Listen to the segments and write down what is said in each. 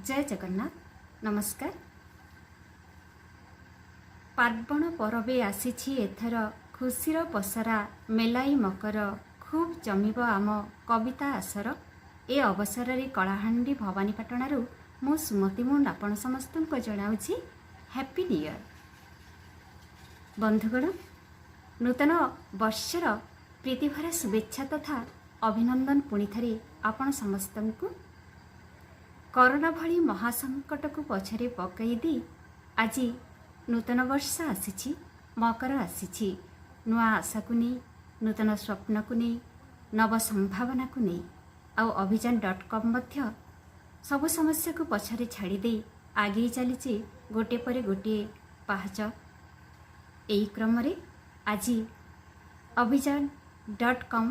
जय जगन्नाथ नमस्कार। पार्वण परबे आसीछि एथर खुशीर पसरा मेलाई मकर खूब जमिब आम कविता आसर। ए अवसर रे कलाहांडी भवानीपाटणारू मु सुमति मुंड आपण समस्त को जनाउछि हैप्पी न्यू ईयर। बंधुगण नूतन वर्षर प्रीतिभरा शुभेच्छा तथा अभिनंदन पुणी थरे आपण समस्त को। कोरोना भली महासंकट को पछरे पकई दी आज नूतन वर्ष आसी मकर आसी नुआ आशा को नहीं नूतन स्वप्न को नहीं नव संभावना को नहीं आउ अभियान.com सबु समस्या को पछरे छाड़ी दे आगे चली गोटे पर गोटे पाहच। यही क्रम रे आज अभियान.com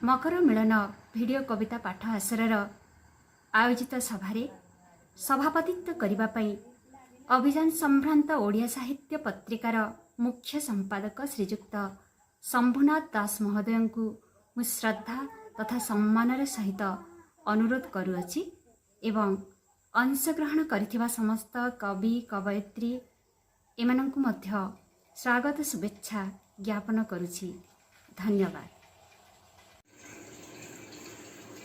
मकर मिलन भिडियो कविता पाठ आसर आयोजित सभारे सभापतित्व करिबा पई अभियान संभ्रांत ओडिया साहित्य पत्रिकार मुख्य संपादक श्रीजुक्त शंभुनाथ दास महोदय को मु श्रद्धा तथा सम्मानर सहित अनुरोध करुअछि एवं अंशग्रहण करिथिबा समस्त कवि कवयित्री एमानंकु मध्य स्वागत शुभेच्छा ज्ञापन करुछि। धन्यवाद।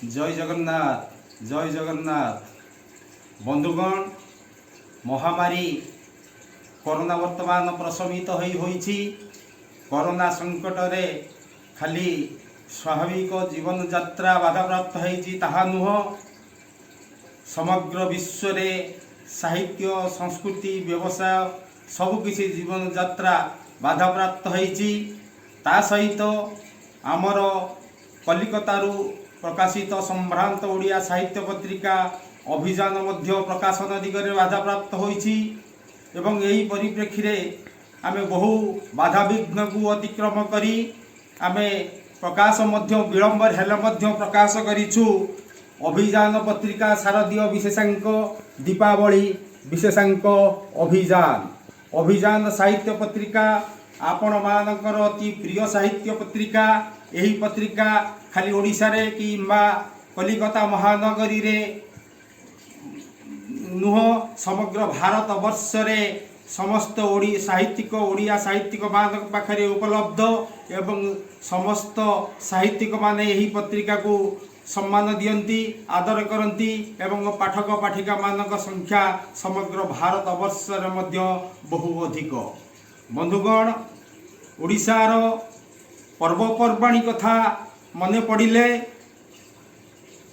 जय जगन्नाथ जय जगन्नाथ। बंधुगण महामारी कोरोना वर्तमान प्रशमित होईछि। कोरोना संकट रे खाली स्वाभाविक जीवन यात्रा बाधाप्राप्त होईछि ताहा नुह। समग्र विश्व रे साहित्य संस्कृति व्यवसाय सबकिछि जीवन यात्रा बाधाप्राप्त होईछि। ता सहित आमर कलिकतारू प्रकाशित संभ्रांत ओडिया साहित्य पत्रिका अभियान मध्य प्रकाशन दिगरे बाधा प्राप्त होईछि एवं यही परिप्रेक्षी रे आमे बहु बाधा विघ्न को अतिक्रम करी आमे प्रकाश मध्य विलंब हेले मध्य प्रकाश करिछु अभियान पत्रिका शारदीय विशेषांक दीपावली विशेषांक अभियान। अभियान साहित्य पत्रिका आपण मानकर अति प्रिय साहित्य पत्रिका। यही पत्रिका खाली ओडिशा रे कि कलिकता महानगरी रे नुह समग्र भारत वर्ष रे समस्त साहित्यिक ओडिया साहित्यिक मान पाखरे उपलब्ध एवं समस्त साहित्यिक माने यही पत्रिका को सम्मान दियंती आदर करती एवं पाठक पाठिका मानक संख्या समग्र भारत वर्ष रे मध्य बहु अधिक। बंधुगण ओडिशार पर्वपर्वाणी कथा मने पड़िले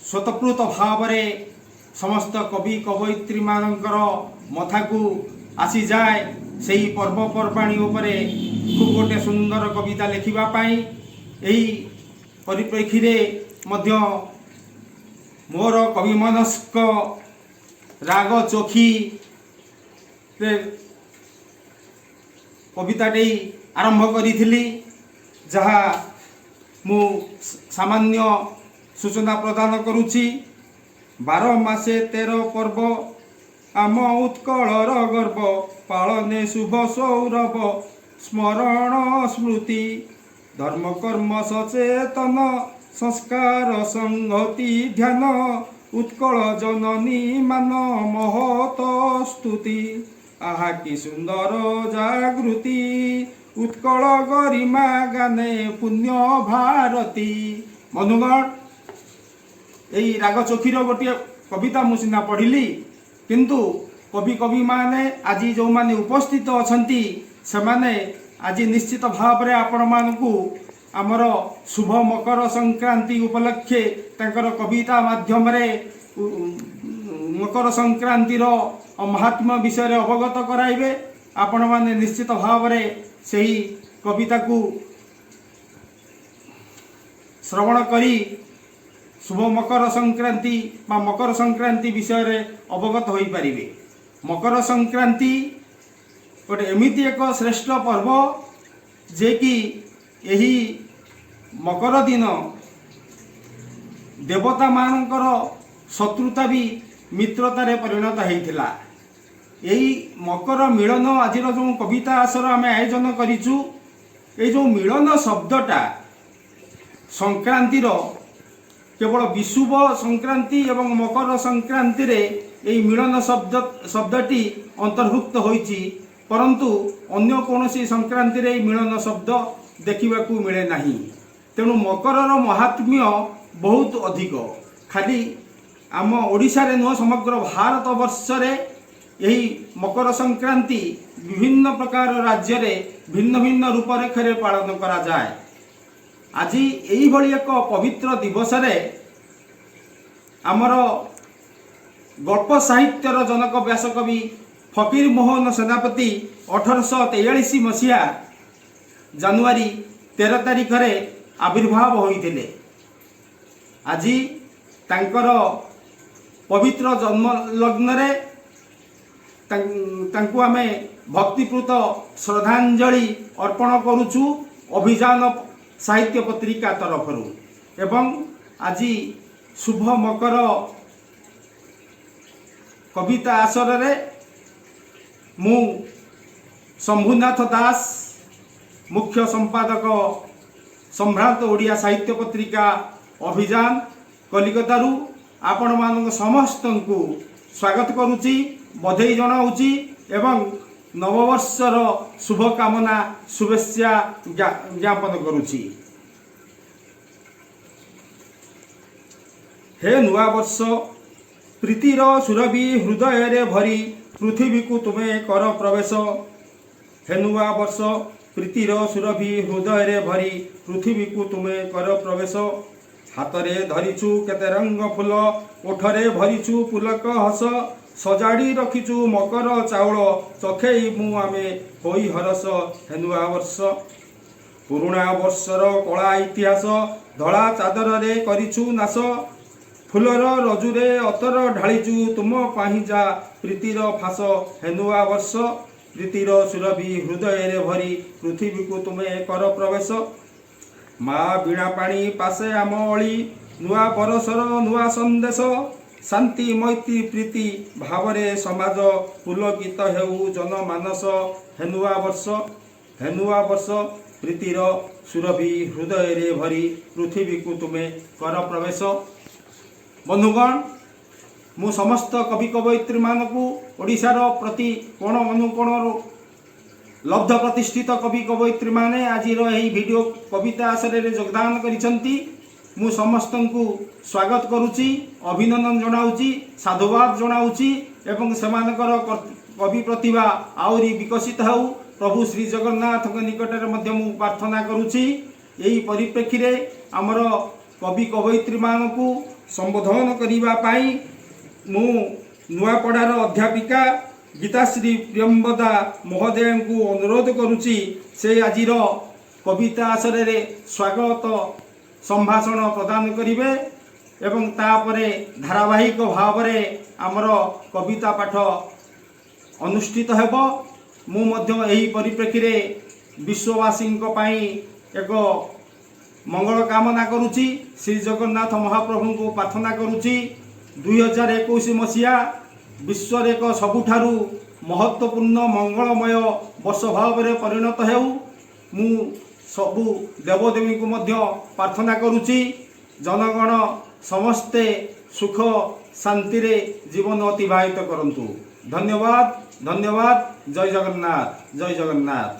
स्वतःप्रत भाव रे समस्त कवि कवयित्री मानकर मथा को आसी जाए सही पर्वपर्वाणी उपरे खूब गोटे सुंदर कविता लिखिबा पाई। एही परिप्रेक्षी रे मध्य मोर कवि मनस्क राग चोखी रे कविताटी आरंभ करी जहा मु सामान्य सूचना प्रदान करुछि। 12 मासे 13 पर्व आम उत्कलर गर्व पालने शुभ सौरभ स्मरण स्मृति धर्म कर्म सचेतन संस्कार संगति ध्यान उत्कल जननी मान महत स्तुति आहा कि सुंदर जागृति उत्कल गरिमा गाने पुण्य भारती। बंधुगण यही राग चोखीर गोटे कविता मु सिना पढ़िली किंतु कवि कवि माने आज जो माने उपस्थित अछंती से माने आज निश्चित भाव में आपण मानकु आमर शुभ मकर संक्रांति उपलक्षे तांकर कविता माध्यम रे मकर संक्रांतिर महात्म्य विषय अवगत कराइबे। आपण माने निश्चित भाव में सही कविता को श्रवण करी शुभ मकर संक्रांति बा मकर संक्रांति विषय रे अवगत होई पारिबे। मकर संक्रांति गोटे एमिति एक श्रेष्ठ पर्व जे कि एही मकर दिन देवता मानकर शत्रुता भी मित्रतारे परिणत होइथिला। एही मकर मिलन आज जो कविता आसर आम आयोजन करिचु, ये जो मिलन शब्दटा संक्रांतिर केवल विषुव संक्रांति एवं मकर संक्रांति रे यही मिलन शब्दटी अंतर्भुक्त होइछि, परंतु अन्य कौनसी संक्रांति रे मिलन शब्द देखिबाकू मिले नाही। तेणु मकरर महात्म्य बहुत अधिक, खाली आम ओडिशा रे नुह समग्र भारत वर्ष रे यही मकर संक्रांति विभिन्न प्रकार राज्य रे भिन्न भिन्न रूपरेखा रे पालन करा जाए। आज यही भली एक पवित्र दिवस रे आमर गल्प साहित्यर जनक व्यासकवि फकीर मोहन सेनापति 1843 मसीहा जानुआरी 13 तारिख रे आविर्भाव होइथिले। आज तांकर पवित्र जन्म लग्न रे तांकु आमे भक्तिपूत श्रद्धांजलि अर्पण करुछु अभियान साहित्य पत्रिका तरफरु। एवं आज शुभ मकर कविता आसर रे मु शंभुनाथ दास मुख्य संपादक सम्भ्रांत ओडिया साहित्य पत्रिका अभियान कलिकतारू आपण मान समस्त को स्वागत करुच्ची, बधाई जनाऊँगी एवं नववर्षर शुभकामना शुभेच्छा ज्ञापन करुच्ची। हे नुआ वर्ष प्रीतिर सुरभि हृदय रे भरी पृथ्वी को तुमे कर प्रवेश। हे नुआ वर्ष प्रीतिर सुरभि हृदय रे भरी पृथ्वी को तुमे कर प्रवेश। हातरे धरिछु केते रंग फूल, ओठरे भरिछु पुलक हस। सजाड़ी रखिछु मकर चाउल, चखेई मु आमे होई हरस। हे नुआ वर्ष पुरुणा वर्षर कला इतिहास, धड़ा चादर रे करिछु नाश। फुलर रजुरे अतर ढाळिचु तुम पाहिजा प्रीतिर फास। हे नुआ वर्ष प्रीतिर सुरभि हृदय रे भरी पृथ्वी को तुमे कर प्रवेश। माँ बीणा पाणी पासे आम अली, नुआ बरसर नुआ संदेश। शांति मैत्री प्रीति भावरे समाज, पुलकित हेउ जनमानस। हे नुआ वर्ष प्रीतिर सुरभि हृदय रे भरी पृथ्वी को तुमे कर प्रवेश। बंधुगण, मु समस्त कवि कवयित्री मानकु ओडिशार प्रति कोण अनुकोणर लब्ध प्रतिष्ठित कवि कवयित्री माने आज यही वीडियो कविता आश्रय रे योगदान करिसंती। मु समस्त को स्वागत करुच्ची, अभिनंदन जनाऊँगी, साधुवाद जनाऊँगी एवं सेमानकर कवि प्रतिभा आउरी विकसित हो प्रभु श्री जगन्नाथ निकट में मु प्रार्थना करुच्ची। यही परिप्रेक्षी रे आमर कवि कवयित्री मानकु संबोधन करिबा पाई मु नुआपड़ार अध्यापिका गीताश्री प्रियंवदा महोदय को अनुरोध करुच्ची, से आज कविता आश्रय रे स्वागत संभाषण प्रदान करिवे एवं तापरे धारावाहिक भाव में आमर कविता पाठ अनुष्ठित हेब। मु मध्य एही परिप्रेक्षी रे विश्ववासी एक मंगल कामना करुच्ची, श्री जगन्नाथ महाप्रभु को प्रार्थना करुच्ची 2021 मसीहा विश्व एक सबुठारु महत्वपूर्ण मंगलमय वर्ष भाव में परिणत हेउ। मु सबु देवदेवी को मध्य प्रार्थना करुच्ची, जनगण समस्ते सुख शांति रे जीवन अतिबाहित करंतु। धन्यवाद धन्यवाद। जय जगन्नाथ जय जगन्नाथ।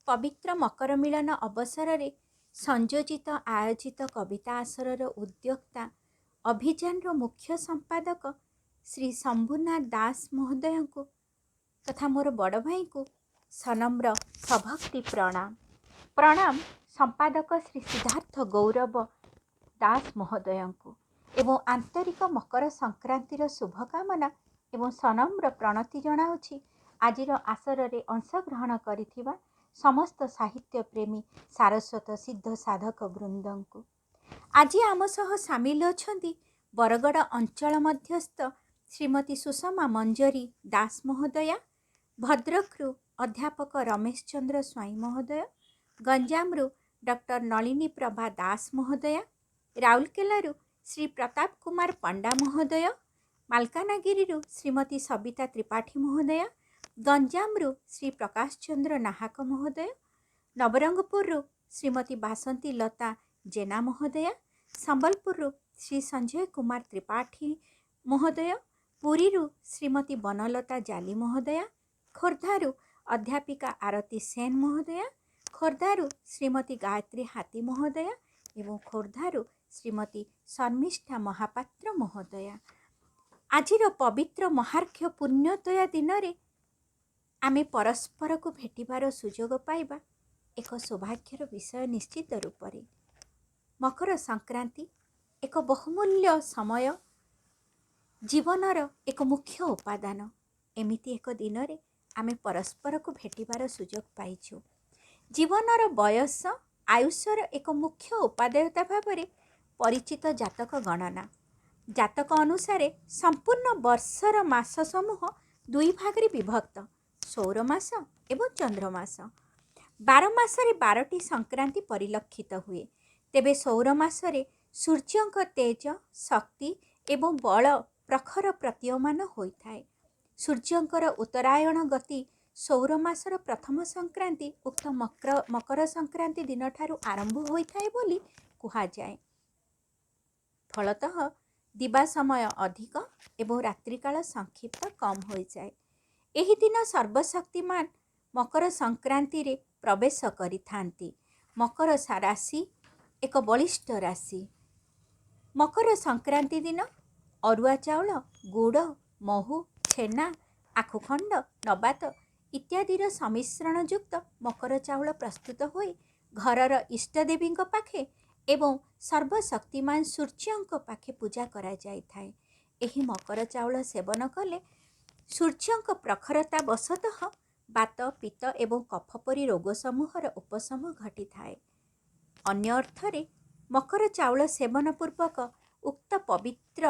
पवित्र मकर मिलन अवसर रे संयोजित आयोजित कविता आसरर उद्योक्ता अभियान मुख्य संपादक श्री शंभुनाथ दास महोदय को तथा मोर बड़ भाई को सनम्र सभक्ति प्रणाम। प्रणाम संपादक श्री सिद्धार्थ गौरव दास महोदय को एवं आंतरिक मकर संक्रांतिर शुभकामना एवं सनम्र प्रणति जनाऊँगी आजिर आसर रे अंशग्रहण करिथिबा समस्त साहित्य प्रेमी सारस्वत सिद्ध साधक वृंद को। ଆଜି ଆମ ସହ ସାମିଲ ଅଛନ୍ତି ବରଗଡ଼ ଅଞ୍ଚଳ ମଧ୍ୟସ୍ଥ ଶ୍ରୀମତୀ ସୁଷମା ମଞ୍ଜରୀ ଦାସ ମହୋଦୟା, ଭଦ୍ରକରୁ ଅଧ୍ୟାପକ ରମେଶ ଚନ୍ଦ୍ର ସ୍ୱାଇଁ ମହୋଦୟ, ଗଞ୍ଜାମରୁ ଡକ୍ଟର ନଳିନୀ ପ୍ରଭା ଦାସ ମହୋଦୟା, ରାଉରକେଲାରୁ ଶ୍ରୀ ପ୍ରତାପ କୁମାର ପଣ୍ଡା ମହୋଦୟ, ମାଲକାନଗିରିରୁ ଶ୍ରୀମତୀ ସବିତା ତ୍ରିପାଠୀ ମହୋଦୟା, ଗଞ୍ଜାମରୁ ଶ୍ରୀ ପ୍ରକାଶ ଚନ୍ଦ୍ର ନାହାକ ମହୋଦୟ, ନବରଙ୍ଗପୁରରୁ ଶ୍ରୀମତୀ ବାସନ୍ତୀ ଲତା ଜେନା ମହୋଦୟା, ସମ୍ବଲପୁରରୁ ଶ୍ରୀ ସଞ୍ଜୟ କୁମାର ତ୍ରିପାଠୀ ମହୋଦୟ, ପୁରୀରୁ ଶ୍ରୀମତୀ ବନଲତା ଜାଲି ମହୋଦୟା, ଖୋର୍ଦ୍ଧାରୁ ଅଧ୍ୟାପିକା ଆରତୀ ସେନ ମହୋଦୟା, ଖୋର୍ଦ୍ଧାରୁ ଶ୍ରୀମତୀ ଗାୟତ୍ରୀ ହାତୀ ମହୋଦୟା ଏବଂ ଖୋର୍ଦ୍ଧାରୁ ଶ୍ରୀମତୀ ଶର୍ମିଷ୍ଠା ମହାପାତ୍ର ମହୋଦୟା। ଆଜିର ପବିତ୍ର ମହାର୍ଘ୍ୟ ପୁଣ୍ୟତୋୟା ଦିନରେ ଆମେ ପରସ୍ପରକୁ ଭେଟିବାର ସୁଯୋଗ ପାଇବା ଏକ ସୌଭାଗ୍ୟର ବିଷୟ ନିଶ୍ଚିତ ରୂପରେ। ମକର ସଂକ୍ରାନ୍ତି ଏକ ବହୁମୂଲ୍ୟ ସମୟ, ଜୀବନର ଏକ ମୁଖ୍ୟ ଉପାଦାନ। ଏମିତି ଏକ ଦିନରେ ଆମେ ପରସ୍ପରକୁ ଭେଟିବାର ସୁଯୋଗ ପାଇଛୁ। ଜୀବନର ବୟସ ଆୟୁଷର ଏକ ମୁଖ୍ୟ ଉପାଦେୟତା ଭାବରେ ପରିଚିତ ଜାତକ ଗଣନା। ଜାତକ ଅନୁସାରେ ସମ୍ପୂର୍ଣ୍ଣ ବର୍ଷର ମାସ ସମୂହ ଦୁଇ ଭାଗରେ ବିଭକ୍ତ, ସୌର ମାସ ଏବଂ ଚନ୍ଦ୍ରମାସ। 12 ମାସରେ 12ଟି ସଂକ୍ରାନ୍ତି ପରିଲକ୍ଷିତ ହୁଏ। ତେବେ ସୌର ମାସରେ ସୂର୍ଯ୍ୟଙ୍କ ତେଜ, ଶକ୍ତି ଏବଂ ବଳ ପ୍ରଖର ପ୍ରତୀୟମାନ ହୋଇଥାଏ। ସୂର୍ଯ୍ୟଙ୍କର ଉତ୍ତରାୟଣ ଗତି ସୌର ମାସର ପ୍ରଥମ ସଂକ୍ରାନ୍ତି ଉକ୍ତ ମକର ସଂକ୍ରାନ୍ତି ଦିନଠାରୁ ଆରମ୍ଭ ହୋଇଥାଏ ବୋଲି କୁହାଯାଏ। ଫଳତଃ ଦିବା ସମୟ ଅଧିକ ଏବଂ ରାତ୍ରିକାଳ ସଂକ୍ଷିପ୍ତ କମ୍ ହୋଇଯାଏ। ଏହି ଦିନ ସର୍ବଶକ୍ତିମାନ ମକର ସଂକ୍ରାନ୍ତିରେ ପ୍ରବେଶ କରିଥାନ୍ତି। ମକର ରାଶି ଏକ ବଳିଷ୍ଠ ରାଶି। ମକର ସଂକ୍ରାନ୍ତି ଦିନ ଅରୁଆ ଚାଉଳ, ଗୁଡ଼, ମହୁ, ଛେନା, ଆଖୁଖଣ୍ଡ, ନବାତ ଇତ୍ୟାଦିର ସମ୍ମିଶ୍ରଣ ଯୁକ୍ତ ମକର ଚାଉଳ ପ୍ରସ୍ତୁତ ହୋଇ ଘରର ଇଷ୍ଟଦେବୀଙ୍କ ପାଖେ ଏବଂ ସର୍ବଶକ୍ତିମାନ ସୂର୍ଯ୍ୟଙ୍କ ପାଖେ ପୂଜା କରାଯାଇଥାଏ। ଏହି ମକର ଚାଉଳ ସେବନ କଲେ ସୂର୍ଯ୍ୟଙ୍କ ପ୍ରଖରତା ବଶତଃ ବାତ, ପିତ୍ତ ଏବଂ କଫ ପରି ରୋଗ ସମୂହର ଉପଶମ ଘଟିଥାଏ। ଅନ୍ୟ ଅର୍ଥରେ ମକର ଚାଉଳ ସେବନ ପୂର୍ବକ ଉକ୍ତ ପବିତ୍ର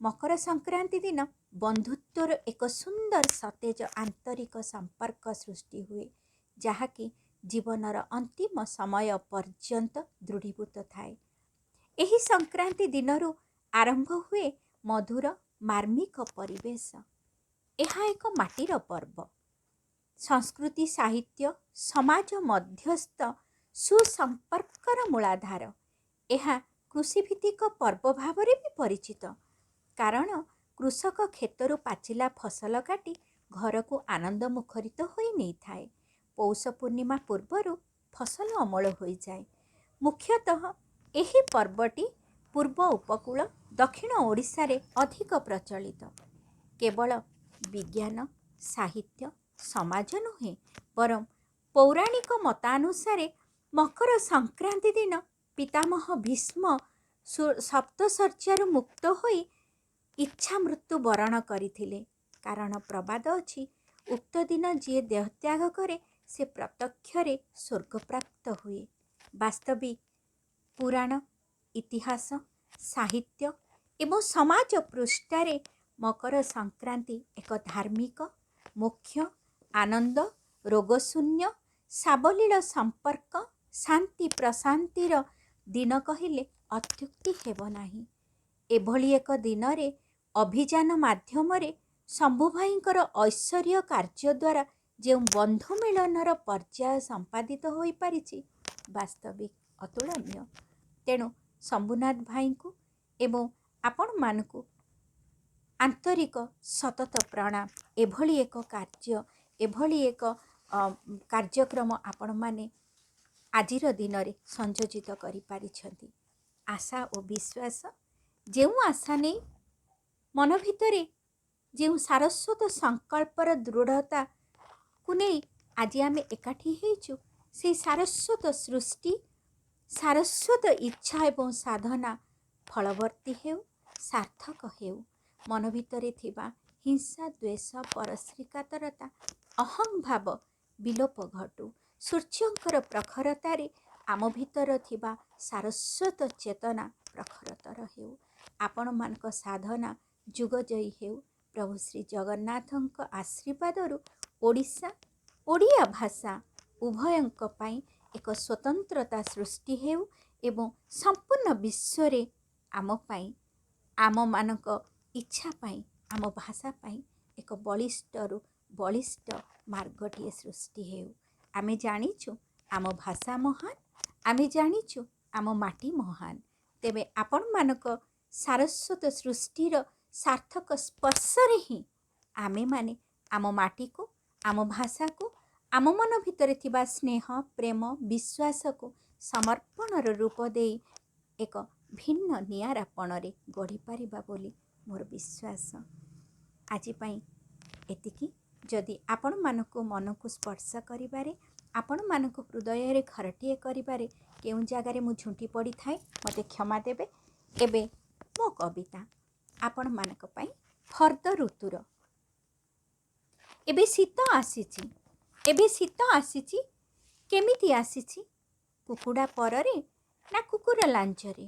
ମକର ସଂକ୍ରାନ୍ତି ଦିନ ବନ୍ଧୁତ୍ୱର ଏକ ସୁନ୍ଦର ସତେଜ ଆନ୍ତରିକ ସମ୍ପର୍କ ସୃଷ୍ଟି ହୁଏ, ଯାହାକି ଜୀବନର ଅନ୍ତିମ ସମୟ ପର୍ଯ୍ୟନ୍ତ ଦୃଢ଼ୀଭୂତ ଥାଏ। ଏହି ସଂକ୍ରାନ୍ତି ଦିନରୁ ଆରମ୍ଭ ହୁଏ ମଧୁର ମାର୍ମିକ ପରିବେଶ। ଏହା ଏକ ମାଟିର ପର୍ବ। ସଂସ୍କୃତି, ସାହିତ୍ୟ, ସମାଜ ମଧ୍ୟସ୍ଥ ସୁସମ୍ପର୍କର ମୂଳାଧାର। ଏହା କୃଷିଭିତ୍ତିକ ପର୍ବ ଭାବରେ ବି ପରିଚିତ, କାରଣ କୃଷକ କ୍ଷେତରୁ ପାଚିଲା ଫସଲ କାଟି ଘରକୁ ଆନନ୍ଦ ମୁଖରିତ ହୋଇ ନେଇଥାଏ। ପୌଷ ପୂର୍ଣ୍ଣିମା ପୂର୍ବରୁ ଫସଲ ଅମଳ ହୋଇଯାଏ। ମୁଖ୍ୟତଃ ଏହି ପର୍ବଟି ପୂର୍ବ ଉପକୂଳ, ଦକ୍ଷିଣ ଓଡ଼ିଶାରେ ଅଧିକ ପ୍ରଚଳିତ। କେବଳ ବିଜ୍ଞାନ, ସାହିତ୍ୟ, ସମାଜ ନୁହେଁ, ବରଂ ପୌରାଣିକ ମତାନୁସାରେ ମକର ସଂକ୍ରାନ୍ତି ଦିନ ପିତାମହ ଭୀଷ୍ମ ସପ୍ତଶଯ୍ୟାରୁ ମୁକ୍ତ ହୋଇ ଇଚ୍ଛା ମୃତ୍ୟୁ ବରଣ କରିଥିଲେ। କାରଣ ପ୍ରବାଦ ଅଛି, ଉକ୍ତ ଦିନ ଯିଏ ଦେହତ୍ୟାଗ କରେ ସେ ପ୍ରତ୍ୟକ୍ଷରେ ସ୍ୱର୍ଗପ୍ରାପ୍ତ ହୁଏ। ବାସ୍ତବିକ ପୁରାଣ, ଇତିହାସ, ସାହିତ୍ୟ ଏବଂ ସମାଜ ପୃଷ୍ଠାରେ ମକର ସଂକ୍ରାନ୍ତି ଏକ ଧାର୍ମିକ, ମୋକ୍ଷ, ଆନନ୍ଦ, ରୋଗଶୂନ୍ୟ, ସାବଲୀଳ ସମ୍ପର୍କ, ଶାନ୍ତି ପ୍ରଶାନ୍ତିର ଦିନ କହିଲେ ଅତ୍ୟୁକ୍ତି ହେବ ନାହିଁ। ଏଭଳି ଏକ ଦିନରେ ଅଭିଯାନ ମାଧ୍ୟମରେ ଶମ୍ଭୁଭାଇଙ୍କର ଐଶ୍ୱର୍ଯ୍ୟ କାର୍ଯ୍ୟ ଦ୍ୱାରା ଯେଉଁ ବନ୍ଧୁ ମିଳନର ପର୍ଯ୍ୟାୟ ସମ୍ପାଦିତ ହୋଇପାରିଛି, ବାସ୍ତବିକ ଅତୁଳନୀୟ। ତେଣୁ ଶମ୍ଭୁନାଥ ଭାଇଙ୍କୁ ଏବଂ ଆପଣମାନଙ୍କୁ ଆନ୍ତରିକ ସତତ ପ୍ରଣାମ। ଏଭଳି ଏକ କାର୍ଯ୍ୟ, ଏଭଳି ଏକ କାର୍ଯ୍ୟକ୍ରମ ଆପଣମାନେ ଆଜିର ଦିନରେ ସଂଯୋଜିତ କରିପାରିଛନ୍ତି। ଆଶା ଓ ବିଶ୍ୱାସ, ଯେଉଁ ଆଶା ନେଇ ମନ ଭିତରେ ଯେଉଁ ସାରସ୍ୱତ ସଂକଳ୍ପର ଦୃଢ଼ତାକୁ ନେଇ ଆଜି ଆମେ ଏକାଠି ହେଇଛୁ, ସେହି ସାରସ୍ୱତ ସୃଷ୍ଟି, ସାରସ୍ୱତ ଇଚ୍ଛା ଏବଂ ସାଧନା ଫଳବର୍ତ୍ତୀ ହେଉ, ସାର୍ଥକ ହେଉ। ମନ ଭିତରେ ଥିବା ହିଂସା, ଦ୍ୱେଷ, ପରଶ୍ରୀକାତରତା, ଅହଂଭାବ ବିଲୋପ ଘଟୁ। ସୂର୍ଯ୍ୟଙ୍କର ପ୍ରଖରତାରେ आम भितर थिबा सारस्वत चेतना प्रखरतर हेउ। आपण मानक साधना जुगजयी हेउ। प्रभु श्री जगन्नाथଙ୍କ आशीर्वादରୁ ଓଡ଼ିଶା ଓଡ଼ିଆ ଭାଷା ଉଭୟଙ୍କ ପାଇଁ ଏକ ସ୍ୱତନ୍ତ୍ରତା ସୃଷ୍ଟି ହେଉ ଏବଂ ସମ୍ପୂର୍ଣ୍ଣ ବିଶ୍ୱରେ ଆମ ପାଇଁ ଆମମାନଙ୍କ ଇଚ୍ଛା ପାଇଁ ଆମ ଭାଷା ପାଇଁ ଏକ ବଳିଷ୍ଠରୁ ବଳିଷ୍ଠ ମାର୍ଗଟିଏ ସୃଷ୍ଟି ହେଉ। ଆମେ ଜାଣିଛୁ ଆମ ଭାଷା ମହାନ, ଆମେ ଜାଣିଛୁ ଆମ ମାଟି ମହାନ। ତେବେ ଆପଣମାନଙ୍କ ସାରସ୍ୱତ ସୃଷ୍ଟିର ସାର୍ଥକ ସ୍ପର୍ଶରେ ହିଁ ଆମେମାନେ ଆମ ମାଟିକୁ, ଆମ ଭାଷାକୁ, ଆମ ମନ ଭିତରେ ଥିବା ସ୍ନେହ, ପ୍ରେମ, ବିଶ୍ୱାସକୁ ସମର୍ପଣର ରୂପ ଦେଇ ଏକ ଭିନ୍ନ ନିଆରାପଣରେ ଗଢ଼ିପାରିବା ବୋଲି ମୋର ବିଶ୍ୱାସ। ଆଜି ପାଇଁ ଏତିକି। ଯଦି ଆପଣମାନଙ୍କୁ ମନକୁ ସ୍ପର୍ଶ କରିବାରେ, ଆପଣମାନଙ୍କୁ ହୃଦୟରେ ଘରଟିଏ କରିବାରେ କେଉଁ ଜାଗାରେ ମୁଁ ଝୁଣ୍ଟି ପଡ଼ିଥାଏ ମୋତେ କ୍ଷମା ଦେବେ। ଏବେ ମୋ କବିତା ଆପଣମାନଙ୍କ ପାଇଁ ଫର୍ଦ୍ଦ ଋତୁର। ଏବେ ଶୀତ ଆସିଛି, ଏବେ ଶୀତ ଆସିଛି, କେମିତି ଆସିଛି? କୁକୁଡ଼ା ପରରେ ନା କୁକୁର ଲାଞ୍ଜରେ?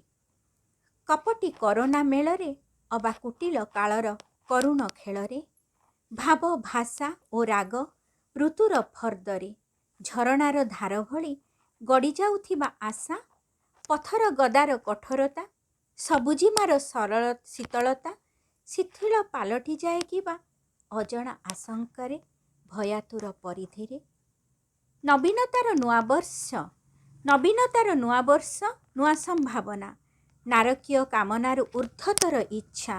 କପଟି କରୋନା ମେଳରେ ଅବା କୁଟିଳ କାଳର କରୁଣ ଖେଳରେ? ଭାବ, ଭାଷା ଓ ରାଗ ଋତୁର ଫର୍ଦ୍ଦରେ ଝରଣାର ଧାର ଭଳି ଗଡ଼ିଯାଉଥିବା ଆଶା, ପଥର ଗଦାର କଠୋରତା, ସବୁଜିମାର ସରଳ ଶୀତଳତା ଶିଥିଳ ପାଲଟି ଯାଏ କିବା ଅଜଣା ଆଶଙ୍କାରେ ଭୟାତୁର ପରିଧିରେ। ନବୀନତାର ନୂଆବର୍ଷ, ନବୀନତାର ନୂଆବର୍ଷ, ନୂଆ ସମ୍ଭାବନା, ନାରକୀୟ କାମନାରୁ ଊର୍ଦ୍ଧ୍ୱତର ଇଚ୍ଛା,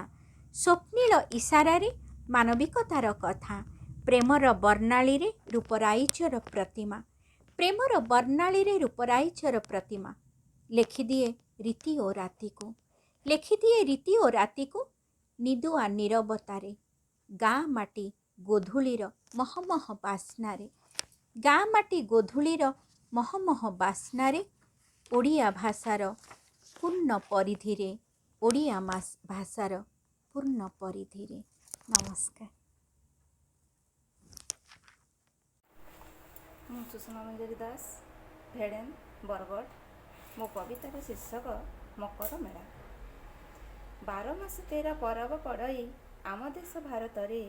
ସ୍ୱପ୍ନିଳ ଇସାରାରେ ମାନବିକତାର କଥା, ପ୍ରେମର ବର୍ଣ୍ଣାଳୀରେ ରୂପରାଇଚର ପ୍ରତିମା, ପ୍ରେମର ବର୍ଣ୍ଣାଳୀରେ ରୂପରାଇଚର ପ୍ରତିମା। ଲେଖିଦିଏ ରୀତି ଓ ରାତିକୁ, ଲେଖିଦିଏ ରୀତି ଓ ରାତିକୁ ନିଦୁଆ ନୀରବତାରେ। ଗାଁ ମାଟି ଗୋଧୂଳିର ମହମହ ବାସ୍ନାରେ, ଗାଁ ମାଟି ଗୋଧୂଳିର ମହମହ ବାସ୍ନାରେ, ଓଡ଼ିଆ ଭାଷାର ପୂର୍ଣ୍ଣ ପରିଧିରେ, ଓଡ଼ିଆ ଭାଷାର ପୂର୍ଣ୍ଣ ପରିଧିରେ। ନମସ୍କାର। ମୁଁ ସୁଷମା ମଞ୍ଜରୀ ଦାସ, ଭେଡ଼େନ, ବରଗଡ଼। ମୋ କବିତାର ଶୀର୍ଷକ ମକର ମେଳା। 12 ମାସ 13 ପରବ ପଡ଼ଇ ଆମ ଦେଶ ଭାରତରେ,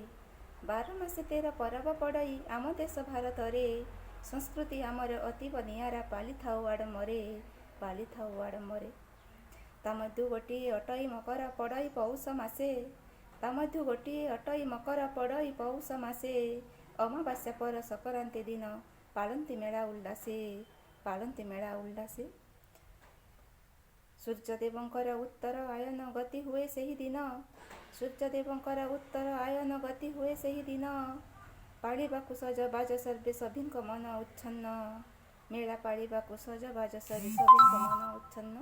12 ମାସ 13 ପରବ ପଡ଼ଇ ଆମ ଦେଶ ଭାରତରେ, ସଂସ୍କୃତି ଆମର ଅତୀବ ନିଆରା ପାଳିଥାଉ ଆଡ଼ମ୍ବରେ, ପାଳିଥାଉ ଆଡ଼ମ୍ବରେ। ତା ମଧ୍ୟ ଗୋଟିଏ ଅଟଇ ମକର ପଡ଼ଇ ପୌଷ ମାସେ, ତା ମଧ୍ୟ ଗୋଟିଏ ଅଟଇ ମକର ପଡ଼ଇ ପୌଷ ମାସେ, ଅମାବାସ୍ୟା ପର ସଂକ୍ରାନ୍ତି ଦିନ ପାଳନ୍ତି ମେଳା ଉଲ୍ଲାସେ, ପାଳନ୍ତି ମେଳା ଉଲ୍ଲାସେ। ସୂର୍ଯ୍ୟଦେବଙ୍କର ଉତ୍ତର ଆୟନ ଗତି ହୁଏ ସେହି ଦିନ, ସୂର୍ଯ୍ୟଦେବଙ୍କର ଉତ୍ତର ଆୟନ ଗତି ହୁଏ ସେହି ଦିନ, ପାଳିବାକୁ ସଜବାଜ ସର୍ବେ ସଭିଙ୍କ ମନ ଉଚ୍ଛନ୍ନ, ମେଳା ପାଳିବାକୁ ସଜବାଜ ସର୍ବେ ସଭିଙ୍କ ମନ ଉଚ୍ଛନ୍ନ।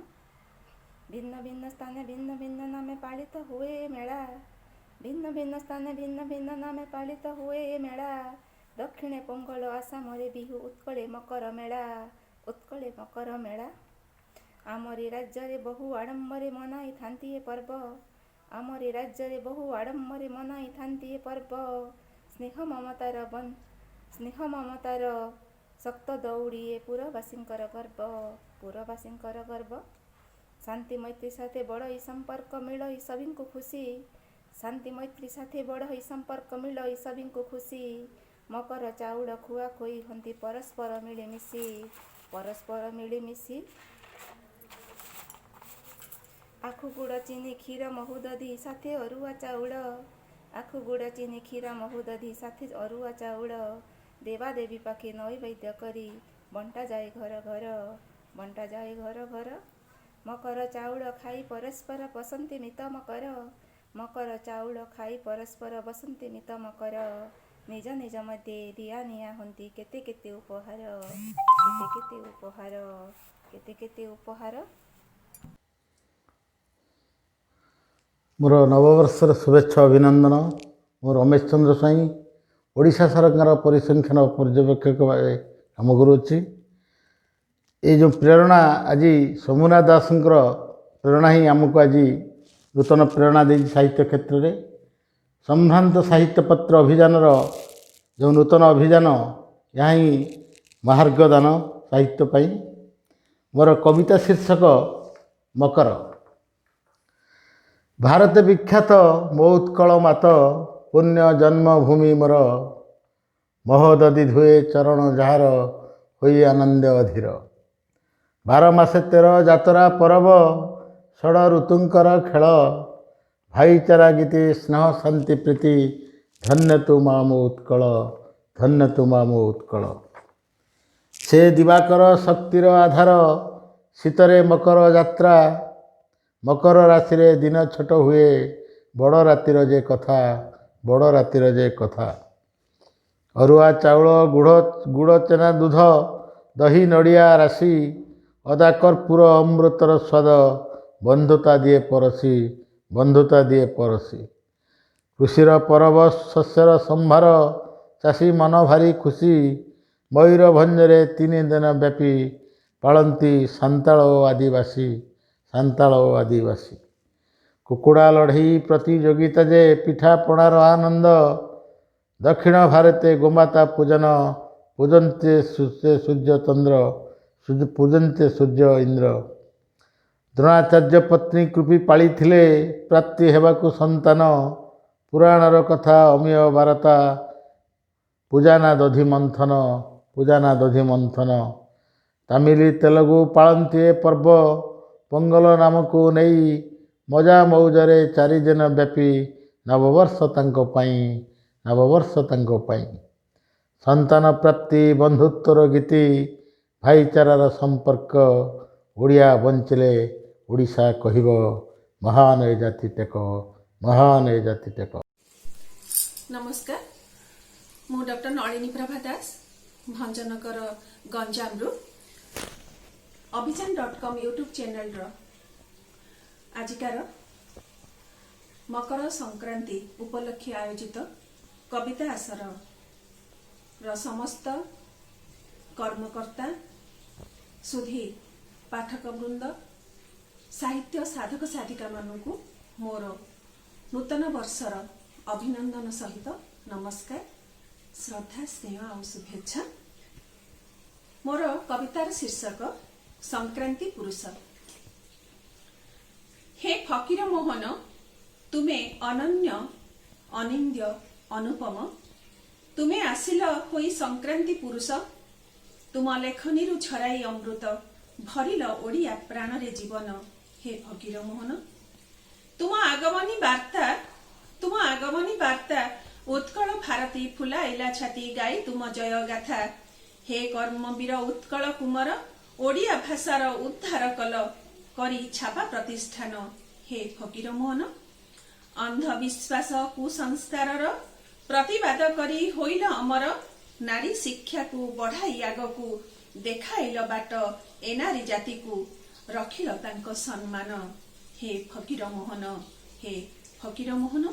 ଭିନ୍ନ ଭିନ୍ନ ସ୍ଥାନେ ଭିନ୍ନ ଭିନ୍ନ ନାମେ ପାଳିତ ହୁଏ ମେଳା, ଭିନ୍ନ ଭିନ୍ନ ସ୍ଥାନେ ଭିନ୍ନ ଭିନ୍ନ ନାମେ ପାଳିତ ହୁଏ ମେଳା। ଦକ୍ଷିଣେ ପୋଙ୍ଗଳ, ଆସାମରେ ବିହୁ, ଉତ୍କଳେ ମକର ମେଳା, ଉତ୍କଳେ ମକର ମେଳା। ଆମରି ରାଜ୍ୟରେ ବହୁ ଆଡ଼ମ୍ବରେ ମନାଇଥାନ୍ତି ଏ ପର୍ବ, ଆମରି ରାଜ୍ୟରେ ବହୁ ଆଡ଼ମ୍ବରେ ମନାଇଥାନ୍ତି ଏ ପର୍ବ। ସ୍ନେହ ମମତାର ଶକ୍ତ ଦଉଡ଼ି ଏ ପୁରବାସୀଙ୍କର ଗର୍ବ, ପୁରବାସୀଙ୍କର ଗର୍ବ। ଶାନ୍ତି ମୈତ୍ରୀ ସାଥେ ବଢ଼ଇ ସମ୍ପର୍କ ମିଳଇ ସଭିଙ୍କୁ ଖୁସି, ଶାନ୍ତି ମୈତ୍ରୀ ସାଥେ ବଢ଼ଇ ସମ୍ପର୍କ ମିଳଇ ସଭିଙ୍କୁ ଖୁସି। ମକର ଚାଉଳ ଖୁଆଖୋଇ ହନ୍ତି ପରସ୍ପର ମିଳିମିଶି, ପରସ୍ପର ମିଳିମିଶି। ଆଖୁ ଗୁଡ଼ ଚିନି କ୍ଷୀର ମହୁ ଦଧି ସାଥେ ଅରୁଆ ଚାଉଳ, ଆଖୁ ଗୁଡ଼ ଚିନି କ୍ଷୀର ମହୁ ଦଧି ସାଥେ ଅରୁଆ ଚାଉଳ। ଦେବାଦେବୀ ପାଖେ ନୈବେଦ୍ୟ କରି ବଣ୍ଟାଯାଏ ଘର ଘର, ବଣ୍ଟାଯାଏ ଘର ଘର। ମକର ଚାଉଳ ଖାଇ ପରସ୍ପର ବସନ୍ତି ମିତ ମକର, ମକର ଚାଉଳ ଖାଇ ପରସ୍ପର ବସନ୍ତି ମିତ ମକର। ନିଜ ନିଜ ମଧ୍ୟରେ ଦିଆ ନିଆ ହନ୍ତି କେତେ କେତେ ଉପହାର, କେତେ କେତେ ଉପହାର, କେତେ କେତେ ଉପହାର। ମୋର ନବବର୍ଷର ଶୁଭେଚ୍ଛା ଅଭିନନ୍ଦନ। ମୁଁ ରମେଶ ଚନ୍ଦ୍ର ସ୍ୱାଇଁ, ଓଡ଼ିଶା ସରକାର ପରିସଂଖ୍ୟାନ ପର୍ଯ୍ୟବେକ୍ଷକ ଭାବେ କାମ କରୁଅଛି। এই ଯେଉଁ ପ୍ରେରଣା ଆଜି ସମୁନା ଦାସଙ୍କର ପ୍ରେରଣା ହିଁ ଆମକୁ ଆଜି ନୂତନ ପ୍ରେରଣା ଦେଇଛି ସାହିତ୍ୟ କ୍ଷେତ୍ରରେ। ସମ୍ଭ୍ରାନ୍ତ ସାହିତ୍ୟ ପତ୍ର ଅଭିଯାନର ଯେଉଁ ନୂତନ ଅଭିଯାନ, ଏହା ହିଁ ମହାର୍ଘ ଦାନ ସାହିତ୍ୟ ପାଇଁ। मोर कविता शीर्षक मकर। भारत विख्यात मो उत्कल मात पुण्य जन्मभूमि मोर महोदधि धुए चरण जार होई आनंद अधीर। 12 मासे 13 जातरा परब षड़ ऋतुंकर खेल भाईचारा गीति स्नेह शांति प्रीति धन्य तु मामो उत्कल धन्य तु मामो उत्कल। से दिवाकर शक्तिर आधार शीतरे मकर यात्रा मकर राशि रे दिन छोट हुए बड़ रातिर जे कथा बड़ रातिर जे कथा। अरुआ चाउल गुड़ चेना दूध दही नड़िया राशि अदा कर्पूर अमृतर स्वाद बंधुता दिए परसी बंधुता दिए परसी। कृषिर परब शस्यर संभार चाषी मन भारी खुशी मयूरभंजरे 3 दिन व्यापी पालती सांताल ओ आदिवासी। कुकुड़ा लड़ई प्रतियोगिता जे पिठा पणार आनंद दक्षिण भारते गोमाता पूजन पूजन्ते सूर्य चंद्र पूजन्ते सूर्य इंद्र। द्रोणाचार्य पत्नी कृपी पाली प्राप्ति हेबाकु संतान पुराणर कथा अमीय वार्ता पूजाना दधि मंथन। तमिल तेलुगु पालती पर्व पोंगल नाम को नहीं मजा मौजरे 4 दिन व्यापी नववर्ष तांको पाई। संतान प्राप्ति बंधुत्वर गीति भाईचारार संपर्क ओडिया बंचिले ओडिशा कहिब महान ए जाति टेक महान ए जाति टेक। नमस्कार मु डॉक्टर नलिनी प्रभा दास भंजनगर गंजाम अभियान.com यूट्यूब चैनल आजिकार मकर संक्रांति उपलक्षे आयोजित कविता आसर समस्त कर्मकर्ता सुधी पाठक वृंद साहित्य साधक साधिका मानू मोर नूतन वर्षर अभिनंदन सहित नमस्कार श्रद्धा स्नेह और शुभेच्छा। मोर कवितार शीर्षक संक्रांति पुरुष। हे फकीर मोहन तुमे अनन्य अनिंद्य अनुपम तुमे आसिल होई संक्रांति पुरुष तुम लेखनी झराई अमृत भरिल ओडिया प्राण रे जीवन। हे फकीर मोहन तुम आगमनी वार्ता उत्कल भारती फुलाइला छाती गाई तुम जय गाथा। हे कर्मवीर उत्कल कुमार ओडिया भाषार उद्धार कल करी छापा प्रतिष्ठान। हे फकीर मोहन अंधविश्वास कुसंस्कार प्रतिवाद करी होइल अमर नारी शिक्षा को बढ़ाई आगकू देखाइल बाट एनारी जाति को रखिल तांको सम्मान। हे फकीर मोहन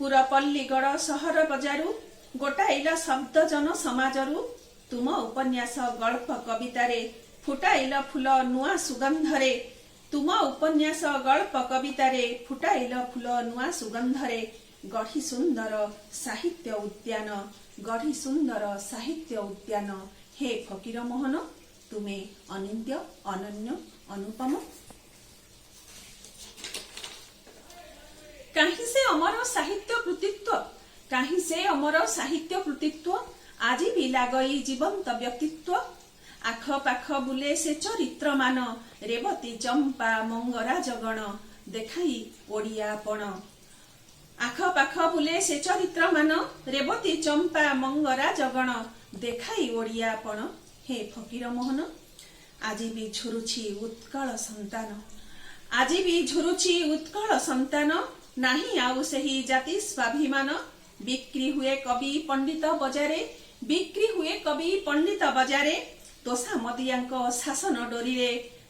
पुरपल्लीगढ़ सहर बजारू गोटाइल शब्द जन समाजरू तुम उपन्यास गल्प कवितारे फुटाइल फुल नुआ सुगंधरे तुम उपन्यास गल्प कवितारे फुटाइल फुल नुआ सुगंधरे गढ़ी सुंदर साहित्य उद्यान। हे फकीर मोहन तुमे अनिंद्य अनन्य अनुपम। काहीं से अमर साहित्य कृतित्व आज भी लागई जीवंत व्यक्तित्व। आख पाख बुले से चरित्र मान रेवती चंपा मंगरा जगण देखाई ओडियापण। आख पाख बुले से चरित्र मान रेवती चंपा मंगरा जगण देखाई ओडियापण। हे फकीर मोहन आज भी झुरुछि उत्कल संतान नाही आउ सही जाति स्वाभिमान। बिक्री हुए कवि पंडित बजारे तोषा मदियांक शासन डोरी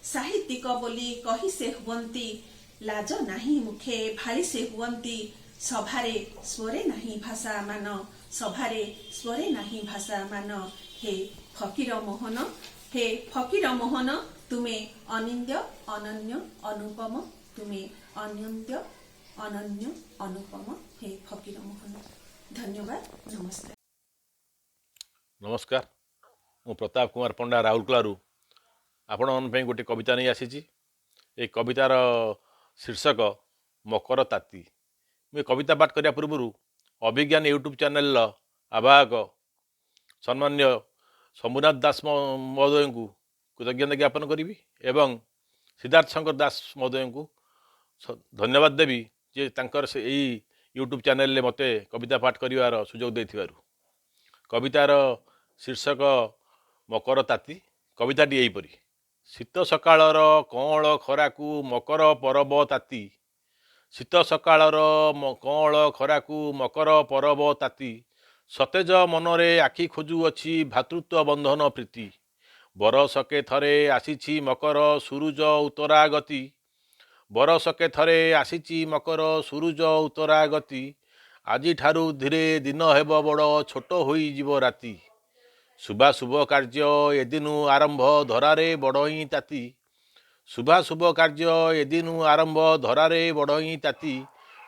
साहित्यिक बोली कही से हुवंती लाज नाही मुखे भारी से हुवंती। सभारे स्वरे नाही भाषा मान। हे फकीर मोहन तुमे अनिंद्य अनन्य अनुपम तुमे अनन्य अनन्य अनुपम। हे फकीर मोहन धन्यवाद नमस्कार। नमस्कार मु प्रताप कुमार पंडा राउरकेला ଆପଣମାନଙ୍କ ପାଇଁ ଗୋଟେ କବିତା ନେଇ ଆସିଛି। ଏ କବିତାର ଶୀର୍ଷକ ମକର ତାତି। ମୁଁ ଏ କବିତା ପାଠ କରିବା ପୂର୍ବରୁ ଅଭିଜ୍ଞାନ ୟୁଟ୍ୟୁବ୍ ଚ୍ୟାନେଲର ଆବାହକ ସମ୍ମାନୀୟ ଶମ୍ଭୁନାଥ ଦାସ ମହୋଦୟଙ୍କୁ କୃତଜ୍ଞତା ଜ୍ଞାପନ କରିବି ଏବଂ ସିଦ୍ଧାର୍ଥ ଶଙ୍କର ଦାସ ମହୋଦୟଙ୍କୁ ଧନ୍ୟବାଦ ଦେବି ଯେ ତାଙ୍କର ସେ ଏଇ ୟୁଟ୍ୟୁବ୍ ଚ୍ୟାନେଲରେ ମୋତେ କବିତା ପାଠ କରିବାର ସୁଯୋଗ ଦେଇଥିବାରୁ। କବିତାର ଶୀର୍ଷକ ମକର ତାତି। କବିତାଟି ଏହିପରି। ଶୀତ ସକାଳର କଅଁଳ ଖରାକୁ ମକର ପରବ ତାତି। ଶୀତ ସକାଳର କଅଁଳ ଖରାକୁ ମକର ପରବ ତାତି। ସତେଜ ମନରେ ଆଖି ଖୋଜୁଅଛି ଭାତୃତ୍ୱ ବନ୍ଧନ ପ୍ରୀତି। ବରଷକେ ଥରେ ଆସିଛି ମକର ସୁରୁଜ ଉତ୍ତରାଗତି। ବରଷକେ ଥରେ ଆସିଛି ମକର ସୁରୁଜ ଉତ୍ତରାଗତି। ଆଜିଠାରୁ ଧୀରେ ଦିନ ହେବ ବଡ଼ ଛୋଟ ହୋଇଯିବ ରାତି। ଶୁଭାଶୁଭ କାର୍ଯ୍ୟ ଏଦିନୁ ଆରମ୍ଭ ଧରାରେ ବଡ଼ଇଁ ତାତି। ଶୁଭାଶୁଭ କାର୍ଯ୍ୟ ଏଦିନୁ ଆରମ୍ଭ ଧରାରେ ବଡ଼ଇଁ ତାତି।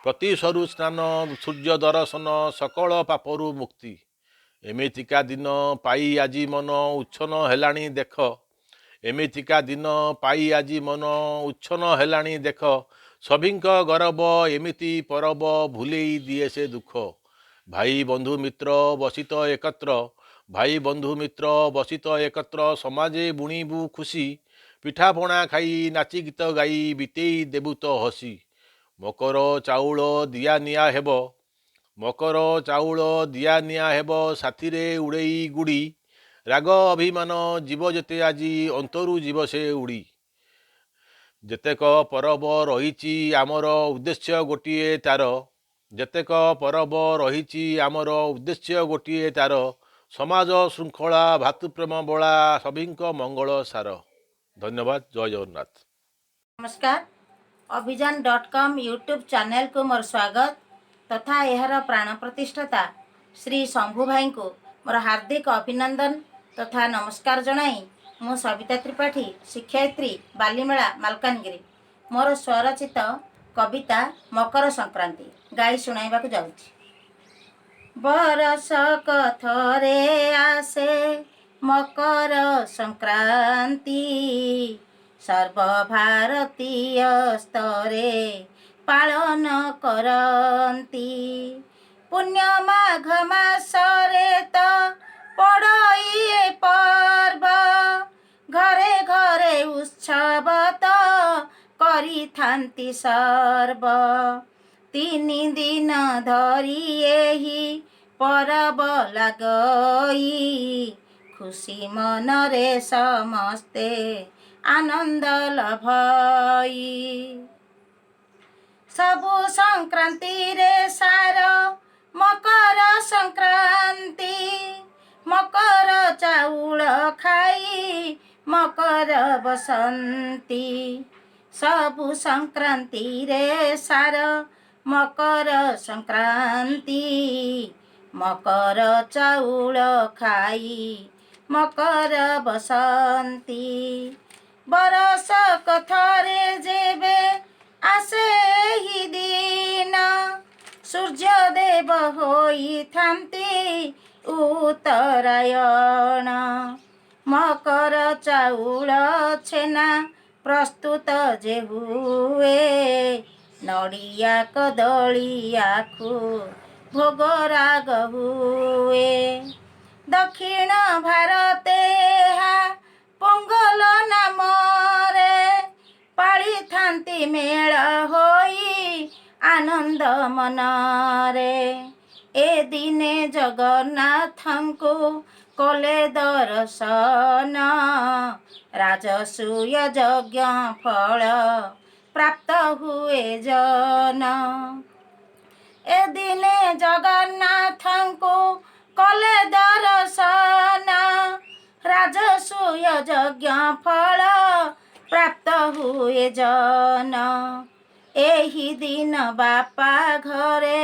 ପ୍ରତି ସରୁ ସ୍ନାନ ସୂର୍ଯ୍ୟ ଦର୍ଶନ ସକଳ ପାପରୁ ମୁକ୍ତି। ଏମିତିକା ଦିନ ପାଇ ଆଜି ମନ ଉଚ୍ଛନ୍ନ ହେଲାଣି ଦେଖ। ଏମିତିକା ଦିନ ପାଇ ଆଜି ମନ ଉଚ୍ଛନ୍ନ ହେଲାଣି ଦେଖ। ସଭିଙ୍କ ଗରବ ଏମିତି ପରବ ଭୁଲେଇ ଦିଏ ସେ ଦୁଃଖ। ଭାଇ ବନ୍ଧୁ ମିତ୍ର ବସିତ ଏକତ୍ର। ଭାଇ ବନ୍ଧୁ ମିତ୍ର ବସିତ ଏକତ୍ର। ସମାଜେ ବୁଣିବୁ ଖୁସି। ପିଠାପଣା ଖାଇ ନାଚି ଗୀତ ଗାଇ ବିତେଇ ଦେବୁ ତ ହସି। ମକର ଚାଉଳ ଦିଆ ନିଆ ହେବ। ମକର ଚାଉଳ ଦିଆ ନିଆ ହେବ ସାଥିରେ ଉଡ଼େଇ ଗୁଡ଼ି। ରାଗ ଅଭିମାନ ଯିବ ଯେତେ ଆଜି ଅନ୍ତରୁ ଯିବ ସେ ଉଡ଼ି। ଯେତେକ ପରବ ରହିଛି ଆମର ଉଦ୍ଦେଶ୍ୟ ଗୋଟିଏ ତାର। ଯେତେକ ପରବ ରହିଛି ଆମର ଉଦ୍ଦେଶ୍ୟ ଗୋଟିଏ ତାର। ସମାଜ ଶୃଙ୍ଖଳା ଭାତୃପ୍ରେମ ବଳା ସଭିଙ୍କ ମଙ୍ଗଳ ସାର। ଧନ୍ୟବାଦ। ଜୟ ଜଗନ୍ନାଥ। ନମସ୍କାର। ଅଭିଯାନ.com ୟୁଟ୍ୟୁବ୍ ଚ୍ୟାନେଲକୁ ମୋର ସ୍ୱାଗତ ତଥା ଏହାର ପ୍ରାଣ ପ୍ରତିଷ୍ଠାତା ଶ୍ରୀ ଶମ୍ଭୁ ଭାଇଙ୍କୁ ମୋର ହାର୍ଦ୍ଦିକ ଅଭିନନ୍ଦନ ତଥା ନମସ୍କାର ଜଣାଇ ମୁଁ ସବିତା ତ୍ରିପାଠୀ, ଶିକ୍ଷୟିତ୍ରୀ, ବାଲିମେଳା, ମାଲକାନଗିରି, ମୋର ସ୍ୱରଚିତ କବିତା ମକର ସଂକ୍ରାନ୍ତି ଗାଇ ଶୁଣାଇବାକୁ ଯାଉଛି। ବରଷକ ଥରେ ଆସେ ମକର ସଂକ୍ରାନ୍ତି। ସର୍ବଭାରତୀୟ ସ୍ତରେ ପାଳନ କରନ୍ତି। ପୁଣ୍ୟ ମାଘ ମାସରେ ତ ପଡ଼ଇ ଏ ପର୍ବ। ଘରେ ଘରେ ଉତ୍ସବ ତ କରିଥାନ୍ତି ସର୍ବ। 3 ଦିନ ଧରି ଏହି ପରବ ଲାଗଇ। ଖୁସି ମନରେ ସମସ୍ତେ ଆନନ୍ଦ ଲଭଇ। ସବୁ ସଂକ୍ରାନ୍ତିରେ ସାର ମକର ସଂକ୍ରାନ୍ତି। ମକର ଚାଉଳ ଖାଇ ମକର ବସନ୍ତି। ସବୁ ସଂକ୍ରାନ୍ତିରେ ସାର ମକର ସଂକ୍ରାନ୍ତି। ମକର ଚାଉଳ ଖାଇ ମକର ବସନ୍ତି। ବରଷକ ଥରେ ଯେବେ ଆସେ ଏହି ଦିନ। ସୂର୍ଯ୍ୟଦେବ ହୋଇଥାନ୍ତି ଉତ୍ତରାୟଣ। ମକର ଚାଉଳ ଛେନା ପ୍ରସ୍ତୁତ ଯେ ହୁଏ। ନଡ଼ିଆ କଦଳୀ ଆଖୁ ଭୋଗ ରାଗ ହୁଏ। ଦକ୍ଷିଣ ଭାରତେ ଏହା ପୋଙ୍ଗଲ ନାମରେ ପାଳିଥାନ୍ତି ମେଳ ହୋଇ ଆନନ୍ଦ ମନରେ। ଏ ଦିନେ ଜଗନ୍ନାଥଙ୍କୁ କଲେ ଦର୍ଶନ। ରାଜସୂୟ ଯଜ୍ଞ ଫଳ ପ୍ରାପ୍ତ ହୁଏ ଜନ। ଏ ଦିନେ ଜଗନ୍ନାଥଙ୍କୁ କଲେ ଦର୍ଶନ। ରାଜସୂୟ ଯଜ୍ଞ ଫଳ ପ୍ରାପ୍ତ ହୁଏ ଜନ। ଏହି ଦିନ ବାପା ଘରେ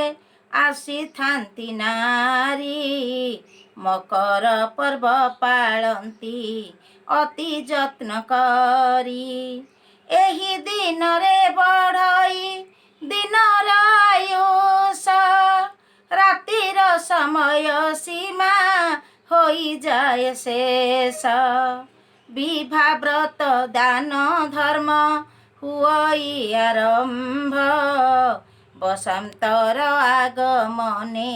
ଆସିଥାନ୍ତି ନାରୀ। ମକର ପର୍ବ ପାଳନ୍ତି ଅତି ଯତ୍ନ କରି। ଏହି ଦିନରେ ବଢ଼ଇ ଦିନର ଆୟୁଷ। ରାତିର ସମୟ ସୀମା ହୋଇଯାଏ ଶେଷ। विभा व्रत दान धर्म हुई आरंभ बसंतर आगमने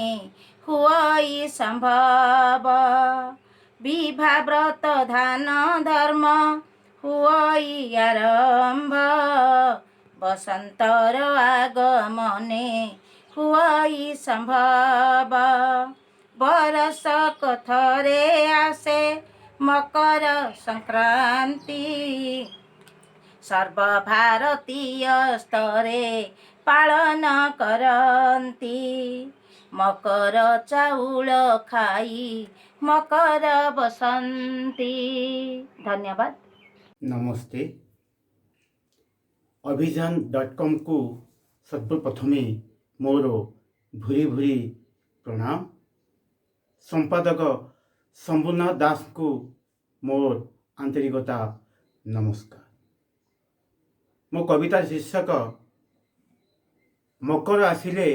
हुई संभव विभा व्रत दान धर्म हुई आरंभ बसंतर आगमने हुई संभव बरसक थरे आसे मकर संक्रांति सर्वभारतीय स्तरे पालन करती मकर चाउल खाई मकर बसंती। धन्यवाद। नमस्ते। अभिजान.com को सर्वप्रथमे मोर भूरी भूरी प्रणाम। संपादक शंभुनाथ दास को मोर आंतरिकता नमस्कार। मो कविता शीर्षक मकर आसिले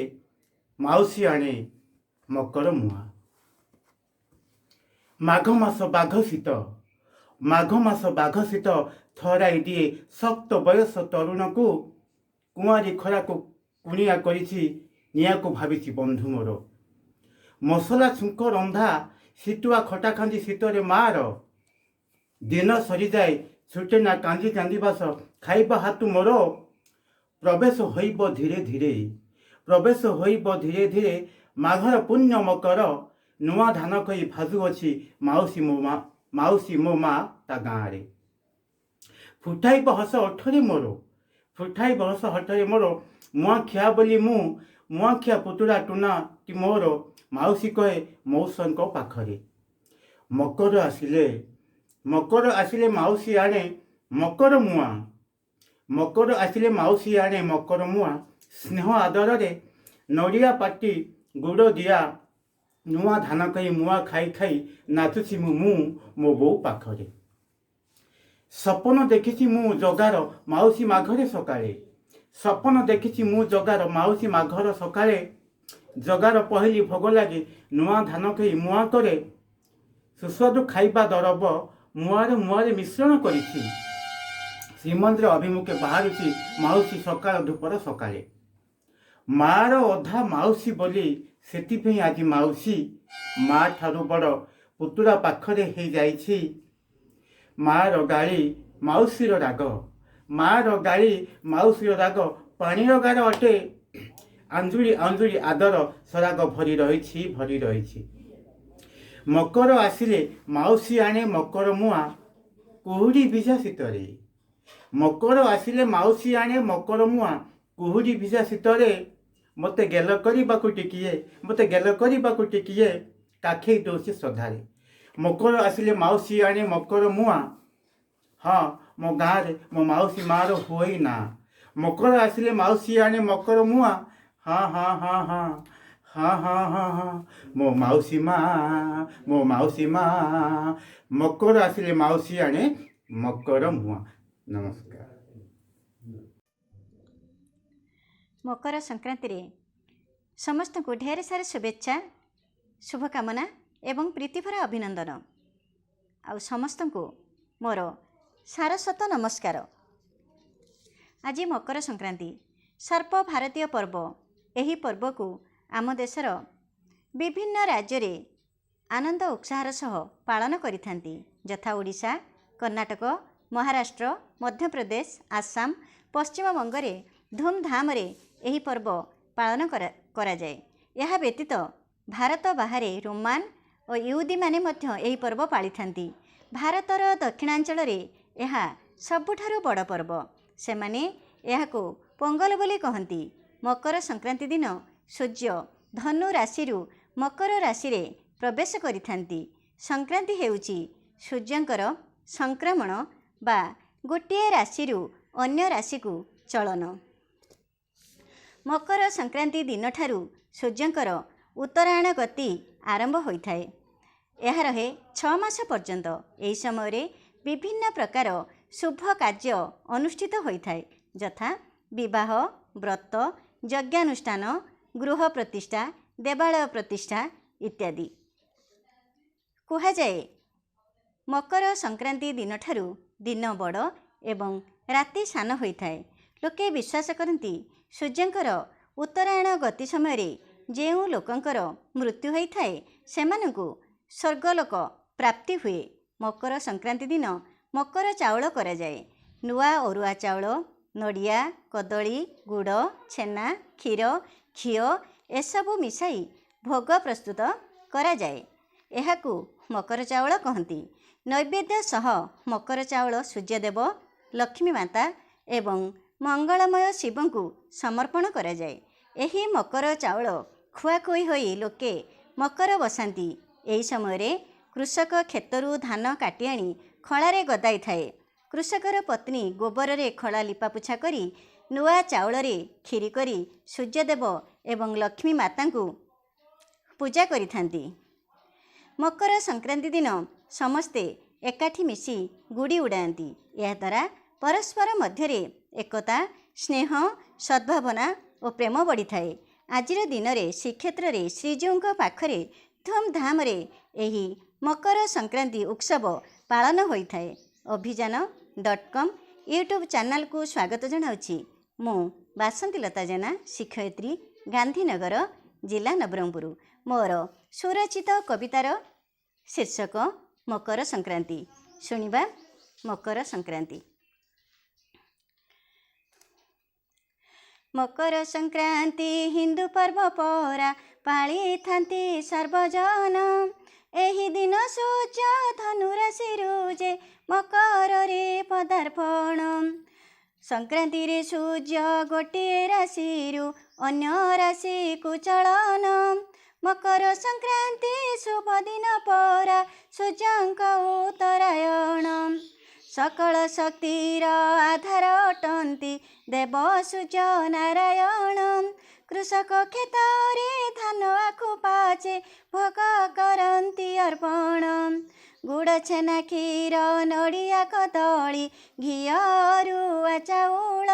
माउसी आणे मकर मुआ। माघ मास बाघ शीत माघ मास बाघ शीत थराई दिए शक्त बयस तरुण को कुआरी खरा को कुणिया करिछि निया को भाविछि बंधु मोर मसला छुंक रंधा शीतुआ खटा खांदी शीतरे मार दिन सरी जाए छुटे ना कांदी कांदिबास खाइबा हातु मोर प्रवेश होइब धीरे धीरे प्रवेश होइब धीरे धीरे माघर पुण्य मकर नुआ धान कई भाजु अछि माउसी मो मा ता गाँव रे फुटाइब हस अठरे मोर फुटाइब हस हठरे मोर मुआखिया बोली मुआखिया पुतुरा टुना टी मोर माउसी कहे मौसन को पाखरे मकर आसिले माउसी आणे मकर मुआ मकर आसिले माउसी आणे मकर मुआ स्नेह आदर रे नड़िया पाटी गुड़ दिया नुआ धान कई मुआ खाई खाई नाचुछि मु मो बो पाखरे सपन देखिछि मु जगार माउसी माघरे सकाळे सपन देखिछि मु जगार माउसी माघर सकाळे जगार पहली भोग लागे नुआ धान कई मुआ करे सुस्वादु खाइबा दरब मुआरे मिश्रण करिछि श्रीमंदिर अभिमुखे बाहरुछि माउसी सकाळ धूपर सकाळे मार अधा माउसी बोली सेतिपे आज माउसी मा ठारू बड़ पुतुरा पाखरे हे जाइछि मार गाड़ी माउसीर राग मार गाड़ी माउसीर राग पानीर गार अटे आंजुली आंजुली आदर सराग भरी रही मकर आसिले माउसी आणे मकर मुआ कुहुड़ी भिजा शीतरे मकर आसिले माउसी आणे मकर मुआ कुहुड़ी भिजा शीतरे मते गेल करबाकू टिकिए काखे दोषी श्रद्धारे मकर आसिले माउसी आणे मकर मुआ हाँ मो गाँव रे मो माउसी मार हुई ना मकर आसिले माउसी आणे मकर मुआ हाँ हाँ हाँ हाँ हाँ हाँ हाँ हाँ मो माउसी माँ मकर आसिले माउसी आणे मकर मुआ। नमस्कार। मकर संक्रांति रे समस्त को ढेर सारे शुभेच्छा शुभकामना एवं प्रीतिभरा अभिनंदन आ समस्त को मोर सारस्वत नमस्कार। आज मकर संक्रांति सर्व भारतीय पर्व एही पर्व को आम देशर विभिन्न राज्य रे आनंद उत्साहर सह पालन करिथांती यथा ओडिशा कर्नाटक महाराष्ट्र मध्यप्रदेश आसाम पश्चिम बंगरे धूमधाम रे एही पर्व पालन करा जाए। यह व्यतीत भारत बाहर रोमान और यहूदी माने मध्य एही पर्व पालिथांती। भारतर दक्षिणांचल रे यह सबुठारु बड़ पर्व सेमाने यहाको पोंगल बोली कहती। मकर संक्रांति दिन सूर्य धनु राशि मकर राशि रे प्रवेश करिथांती। संक्रांति हेउची सूर्यंकर संक्रमण बा गोटिए राशि अन्य राशि को चलन। मकर संक्रांति दिन ठारू सूर्यंकर उत्तरायण गति आरंभ होइथाए। यह रहे 6 मास पर्यंत। एही समय रे विभिन्न प्रकार शुभ कार्य अनुष्ठित होइथाए यथा विवाह व्रत यज्ञानुष्ठान गृह प्रतिष्ठा देवालय प्रतिष्ठा इत्यादि। कहुए ମକର ସଂକ୍ରାନ୍ତି ଦିନଠାରୁ ଦିନ ବଡ଼ ଏବଂ ରାତି ସାନ ହୋଇଥାଏ। ଲୋକେ ବିଶ୍ୱାସ କରନ୍ତି ସୂର୍ଯ୍ୟଙ୍କର ଉତ୍ତରାୟଣ ଗତି ସମୟରେ ଯେଉଁ ଲୋକଙ୍କର ମୃତ୍ୟୁ ହୋଇଥାଏ ସେମାନଙ୍କୁ ସ୍ୱର୍ଗଲୋକ ପ୍ରାପ୍ତି ହୁଏ। ମକର ସଂକ୍ରାନ୍ତି ଦିନ ମକର ଚାଉଳ କରାଯାଏ। ନୂଆ ଅରୁଆ ଚାଉଳ, ନଡ଼ିଆ, କଦଳୀ, ଗୁଡ଼, ଛେନା, କ୍ଷୀର, ଘିଅ ଏସବୁ ମିଶାଇ ଭୋଗ ପ୍ରସ୍ତୁତ କରାଯାଏ। ଏହାକୁ ମକର ଚାଉଳ କହନ୍ତି। ନୈବେଦ୍ୟ ସହ ମକର ଚାଉଳ ସୂର୍ଯ୍ୟଦେବ, ଲକ୍ଷ୍ମୀ ମାତା ଏବଂ ମଙ୍ଗଳମୟ ଶିବଙ୍କୁ ସମର୍ପଣ କରାଯାଏ। ଏହି ମକର ଚାଉଳ ଖୁଆଖୁଇ ହୋଇ ଲୋକେ ମକର ବସାନ୍ତି। ଏହି ସମୟରେ କୃଷକ କ୍ଷେତରୁ ଧାନ କାଟି ଆଣି ଖଳାରେ ଗଦାଇଥାଏ। କୃଷକର ପତ୍ନୀ ଗୋବରରେ ଖଳା ଲିପାପୋଛା କରି ନୂଆ ଚାଉଳରେ କ୍ଷୀରି କରି ସୂର୍ଯ୍ୟଦେବ ଏବଂ ଲକ୍ଷ୍ମୀ ମାତାଙ୍କୁ ପୂଜା କରିଥାନ୍ତି। ମକର ସଂକ୍ରାନ୍ତି ଦିନ ସମସ୍ତେ ଏକାଠି ମିଶି ଗୁଡ଼ି ଉଡ଼ାନ୍ତି। ଏହାଦ୍ୱାରା ପରସ୍ପର ମଧ୍ୟରେ ଏକତା, ସ୍ନେହ, ସଦ୍ଭାବନା ଓ ପ୍ରେମ ବଢ଼ିଥାଏ। ଆଜିର ଦିନରେ ଶ୍ରୀକ୍ଷେତ୍ରରେ ଶ୍ରୀଜୀଉଙ୍କ ପାଖରେ ଧୁମ୍ଧାମରେ ଏହି ମକର ସଂକ୍ରାନ୍ତି ଉତ୍ସବ ପାଳନ ହୋଇଥାଏ। ଅଭିଯାନ.com ୟୁଟ୍ୟୁବ୍ ଚ୍ୟାନେଲକୁ ସ୍ୱାଗତ ଜଣାଉଛି। ମୁଁ ବାସନ୍ତୀଲତା ଜେନା, ଶିକ୍ଷୟିତ୍ରୀ, ଗାନ୍ଧୀନଗର, ଜିଲ୍ଲା ନବରଙ୍ଗପୁର। ମୋର ସୁରଚିତ କବିତାର ଶୀର୍ଷକ ମକର ସଂକ୍ରାନ୍ତି। ଶୁଣିବା ମକର ସଂକ୍ରାନ୍ତି। ମକର ସଂକ୍ରାନ୍ତି ହିନ୍ଦୁ ପର୍ବ ପରା ପାଳିଥାନ୍ତି ସର୍ବଜନ। ଏହି ଦିନ ସୂର୍ଯ୍ୟ ଧନୁରାଶିରୁ ଯେ ମକରରେ ପଦାର୍ପଣ। ସଂକ୍ରାନ୍ତିରେ ସୂର୍ଯ୍ୟ ଗୋଟିଏ ରାଶିରୁ ଅନ୍ୟ ରାଶିକୁ ଚଳନ। ମକର ସଂକ୍ରାନ୍ତି ଶୁଭ ଦିନ ପରା ସୂର୍ଯ୍ୟଙ୍କ ଉତ୍ତରାୟଣ। ସକଳ ଶକ୍ତିର ଆଧାର ଅଟନ୍ତି ଦେବ ସୂର୍ଯ୍ୟ ନାରାୟଣ। କୃଷକ କ୍ଷେତରେ ଧାନ ଆଖୁ ପାଚେ ଭୋଗ କରନ୍ତି ଅର୍ପଣ। ଗୁଡ଼, ଛେନା, କ୍ଷୀର, ନଡ଼ିଆ, କଦଳୀ, ଘିଅ, ଅରୁଆ ଚାଉଳ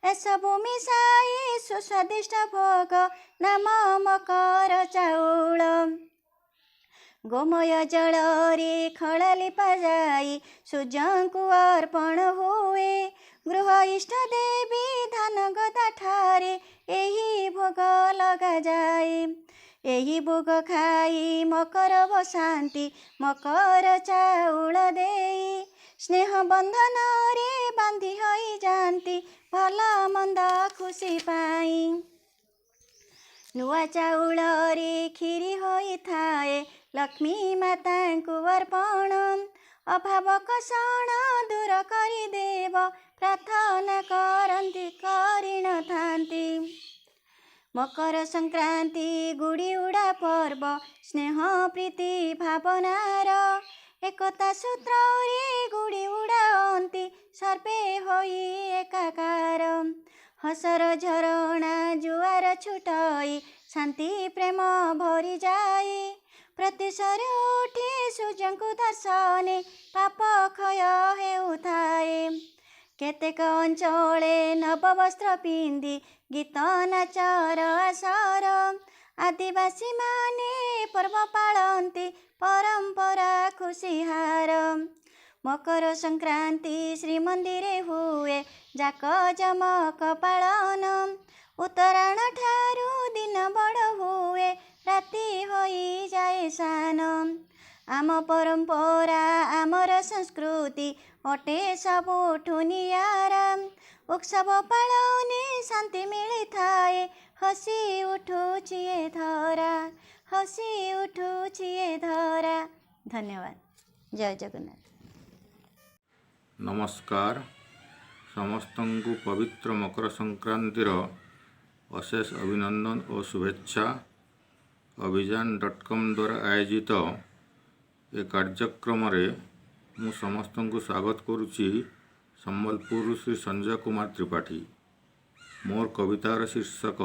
ଏସବୁ ମିଶାଇ ସୁସ୍ୱାଦିଷ୍ଟ ଭୋଗ ନାମ ମକର ଚାଉଳ। ଗୋମୟ ଜଳରେ ଖଳା ଲିପାଯାଇ ସୂର୍ଯ୍ୟଙ୍କୁ ଅର୍ପଣ ହୁଏ। ଗୃହ ଇଷ୍ଟ ଦେବୀ ଧାନ ଗଦା ଠାରେ ଏହି ଭୋଗ ଲଗାଯାଏ। ଏହି ଭୋଗ ଖାଇ ମକର ବସାନ୍ତି ମକର ଚାଉଳ ଦେଇ। ସ୍ନେହ ବନ୍ଧନରେ ବାନ୍ଧି ହୋଇଯାନ୍ତି ଭଲ ମନ୍ଦ ଖୁସି ପାଇଁ। ନୂଆ ଚାଉଳରେ କ୍ଷୀରି ହୋଇଥାଏ ଲକ୍ଷ୍ମୀ ମାତାଙ୍କୁ ଅର୍ପଣ। ଅଭାବ କଷଣ ଦୂର କରିଦେବ ପ୍ରାର୍ଥନା କରନ୍ତି କରିନଥାନ୍ତି। ମକର ସଂକ୍ରାନ୍ତି ଗୁଡ଼ି ଉଡ଼ା ପର୍ବ ସ୍ନେହ ପ୍ରୀତି ଭାବନାର। ଏକତା ସୂତ୍ରରେ ଗୁଡ଼ି ଉଡ଼ାନ୍ତି ସର୍ବେ ହୋଇ ଏକାକାର। ହସର ଝରଣା ଜୁଆର ଛୁଟଇ ଶାନ୍ତି ପ୍ରେମ ଭରିଯାଏ। ପ୍ରତ୍ୟୁଷରେ ଉଠି ସୂର୍ଯ୍ୟଙ୍କୁ ଦର୍ଶନେ ପାପ କ୍ଷୟ ହେଉଥାଏ। କେତେକ ଅଞ୍ଚଳେ ନବବସ୍ତ୍ର ପିନ୍ଧି ଗୀତ ନାଚର ଆସର। ଆଦିବାସୀମାନେ ପର୍ବ ପାଳନ୍ତି ପରମ୍ପରା ଖୁସିହାର। ମକର ସଂକ୍ରାନ୍ତି ଶ୍ରୀମନ୍ଦିରେ ହୁଏ ଜାକଜମକ ପାଳନ। ଉତ୍ତରାୟଣ ଠାରୁ ଦିନ ବଡ଼ ହୁଏ ରାତି ହୋଇଯାଏ ସାନ। ଆମ ପରମ୍ପରା ଆମର ସଂସ୍କୃତି ଅଟେ ସବୁଠୁ ନିଆରା। ଉତ୍ସବ ପାଳନେ ଶାନ୍ତି ମିଳିଥାଏ ହସି ଉଠୁଛି ଏ ଧରା, ହସି ଉଠୁଛି ଏ ଧରା। ଧନ୍ୟବାଦ। ଜୟ ଜଗନ୍ନାଥ। ନମସ୍କାର। ସମସ୍ତଙ୍କୁ ପବିତ୍ର ମକର ସଂକ୍ରାନ୍ତିର ଅଶେଷ ଅଭିନନ୍ଦନ ଓ ଶୁଭେଚ୍ଛା। ଅଭିଯାନ.com ଦ୍ୱାରା ଆୟୋଜିତ ଏ କାର୍ଯ୍ୟକ୍ରମରେ ମୁଁ ସମସ୍ତଙ୍କୁ ସ୍ୱାଗତ କରୁଛି। ସମ୍ବଲପୁରରୁ ଶ୍ରୀ ସଞ୍ଜୟ କୁମାର ତ୍ରିପାଠୀ। ମୋର କବିତାର ଶୀର୍ଷକ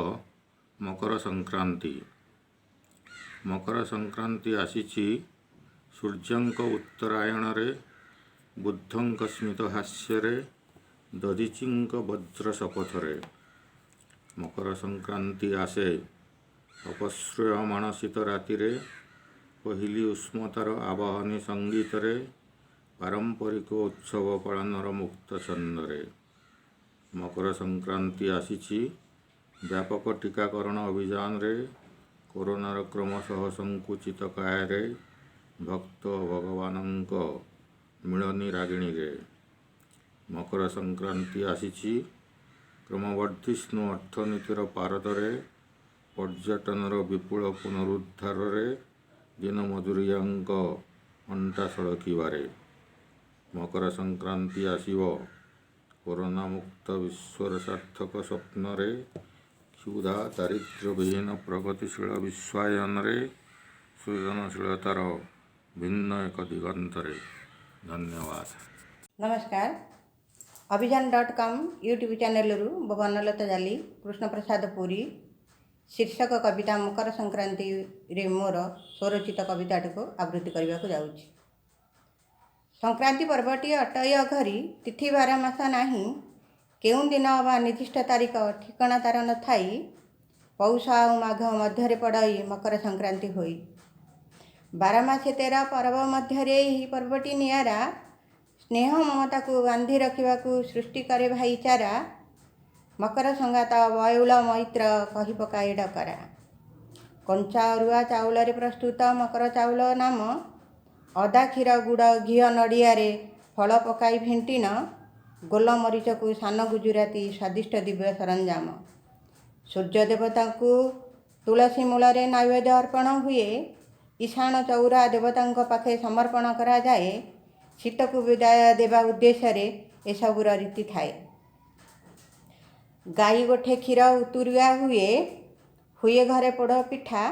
ମକର ସଂକ୍ରାନ୍ତି। ମକର ସଂକ୍ରାନ୍ତି ଆସିଛି ସୂର୍ଯ୍ୟଙ୍କ ଉତ୍ତରାୟଣରେ, ବୁଦ୍ଧଙ୍କ ସ୍ମିତ ହାସ୍ୟରେ, ଦଧିଚିଙ୍କ ବଜ୍ର ଶପଥରେ। ମକର ସଂକ୍ରାନ୍ତି ଆସେ ଅପଶ୍ରୁୟମାଣ ଶୀତ ରାତିରେ, ପହିଲି ଉଷ୍ମତାର ଆବାହନୀ ସଙ୍ଗୀତରେ, ପାରମ୍ପରିକ ଉତ୍ସବ ପାଳନର ମୁକ୍ତ ଛନ୍ଦରେ। ମକର ସଂକ୍ରାନ୍ତି ଆସିଛି। ବ୍ୟାପକ ଟିକାକରଣ ଅଭିଯାନରେ କରୋନାର କ୍ରମଶଃ ସଂକୁଚିତ କାୟରେ ଭକ୍ତ ଭଗବାନଙ୍କ ମିଳନୀ ରାଗିଣୀରେ। ମକର ସଂକ୍ରାନ୍ତି ଆସିଛି। କ୍ରମବର୍ଦ୍ଧିଷ୍ଣୁ ଅର୍ଥନୀତିର ପାରଦରେ, ପର୍ଯ୍ୟଟନର ବିପୁଳ ପୁନରୁଦ୍ଧାରରେ, ଦିନ ମଜୁରିଆଙ୍କ ଅଣ୍ଟା ସଳଖିବାରେ। ମକର ସଂକ୍ରାନ୍ତି ଆସିବ କରୋନା ମୁକ୍ତ ବିଶ୍ୱର ସାର୍ଥକ ସ୍ୱପ୍ନରେ, କ୍ଷୁଧା ଦାରିଦ୍ର୍ୟବିହୀନ ପ୍ରଗତିଶୀଳ ବିଶ୍ୱାୟନରେ, ସୃଜନଶୀଳତାର ଭିନ୍ନ ଏକ ଦିଗନ୍ତରେ। ଧନ୍ୟବାଦ। नमस्कार। अभिजान.com यूट्यूब चैनल बनलता जाली कृष्णप्रसाद पुरी शीर्षक कविता मकर संक्रांति रे मोर स्वरचित कविताटी को आवृत्ति करने को जाऊँगी। संक्रांति पर्वटी अटय घरी तिथि बार मास नाही, केउं दिन अबा निर्दिष्ट तारीख ठिकଣା तार न थाई, पौष आउ माघ मध्य पड़ई मकर संक्रांति होई। 12 मासे 13 पर्व मध्य ही पर्वटी नियारा, स्नेह ममता को बांधि रखा सृष्टि करे भाईचारा। मकर संगात बयुल मैत्र कही पकाए डकरा। कंचा अरुआ चाउल प्रस्तुत मकर चाउल नाम, अदा क्षीर गुड़ घी नड़िया फल पकाई फेंटिन, गोल मरीच को सान गुजराती स्वादिष्ट दिव्य सरंजाम। सूर्य देवता को तुलसी मूल नैवेद्य अर्पण हुए, ईशान चौरा देवता पाखे समर्पण करा जाए। शीत को विदाय देवा उद्देश्य एसबूर रीति थाए। गाई गोठे क्षीर उतुरिया हुए घरे पोड़ पिठा,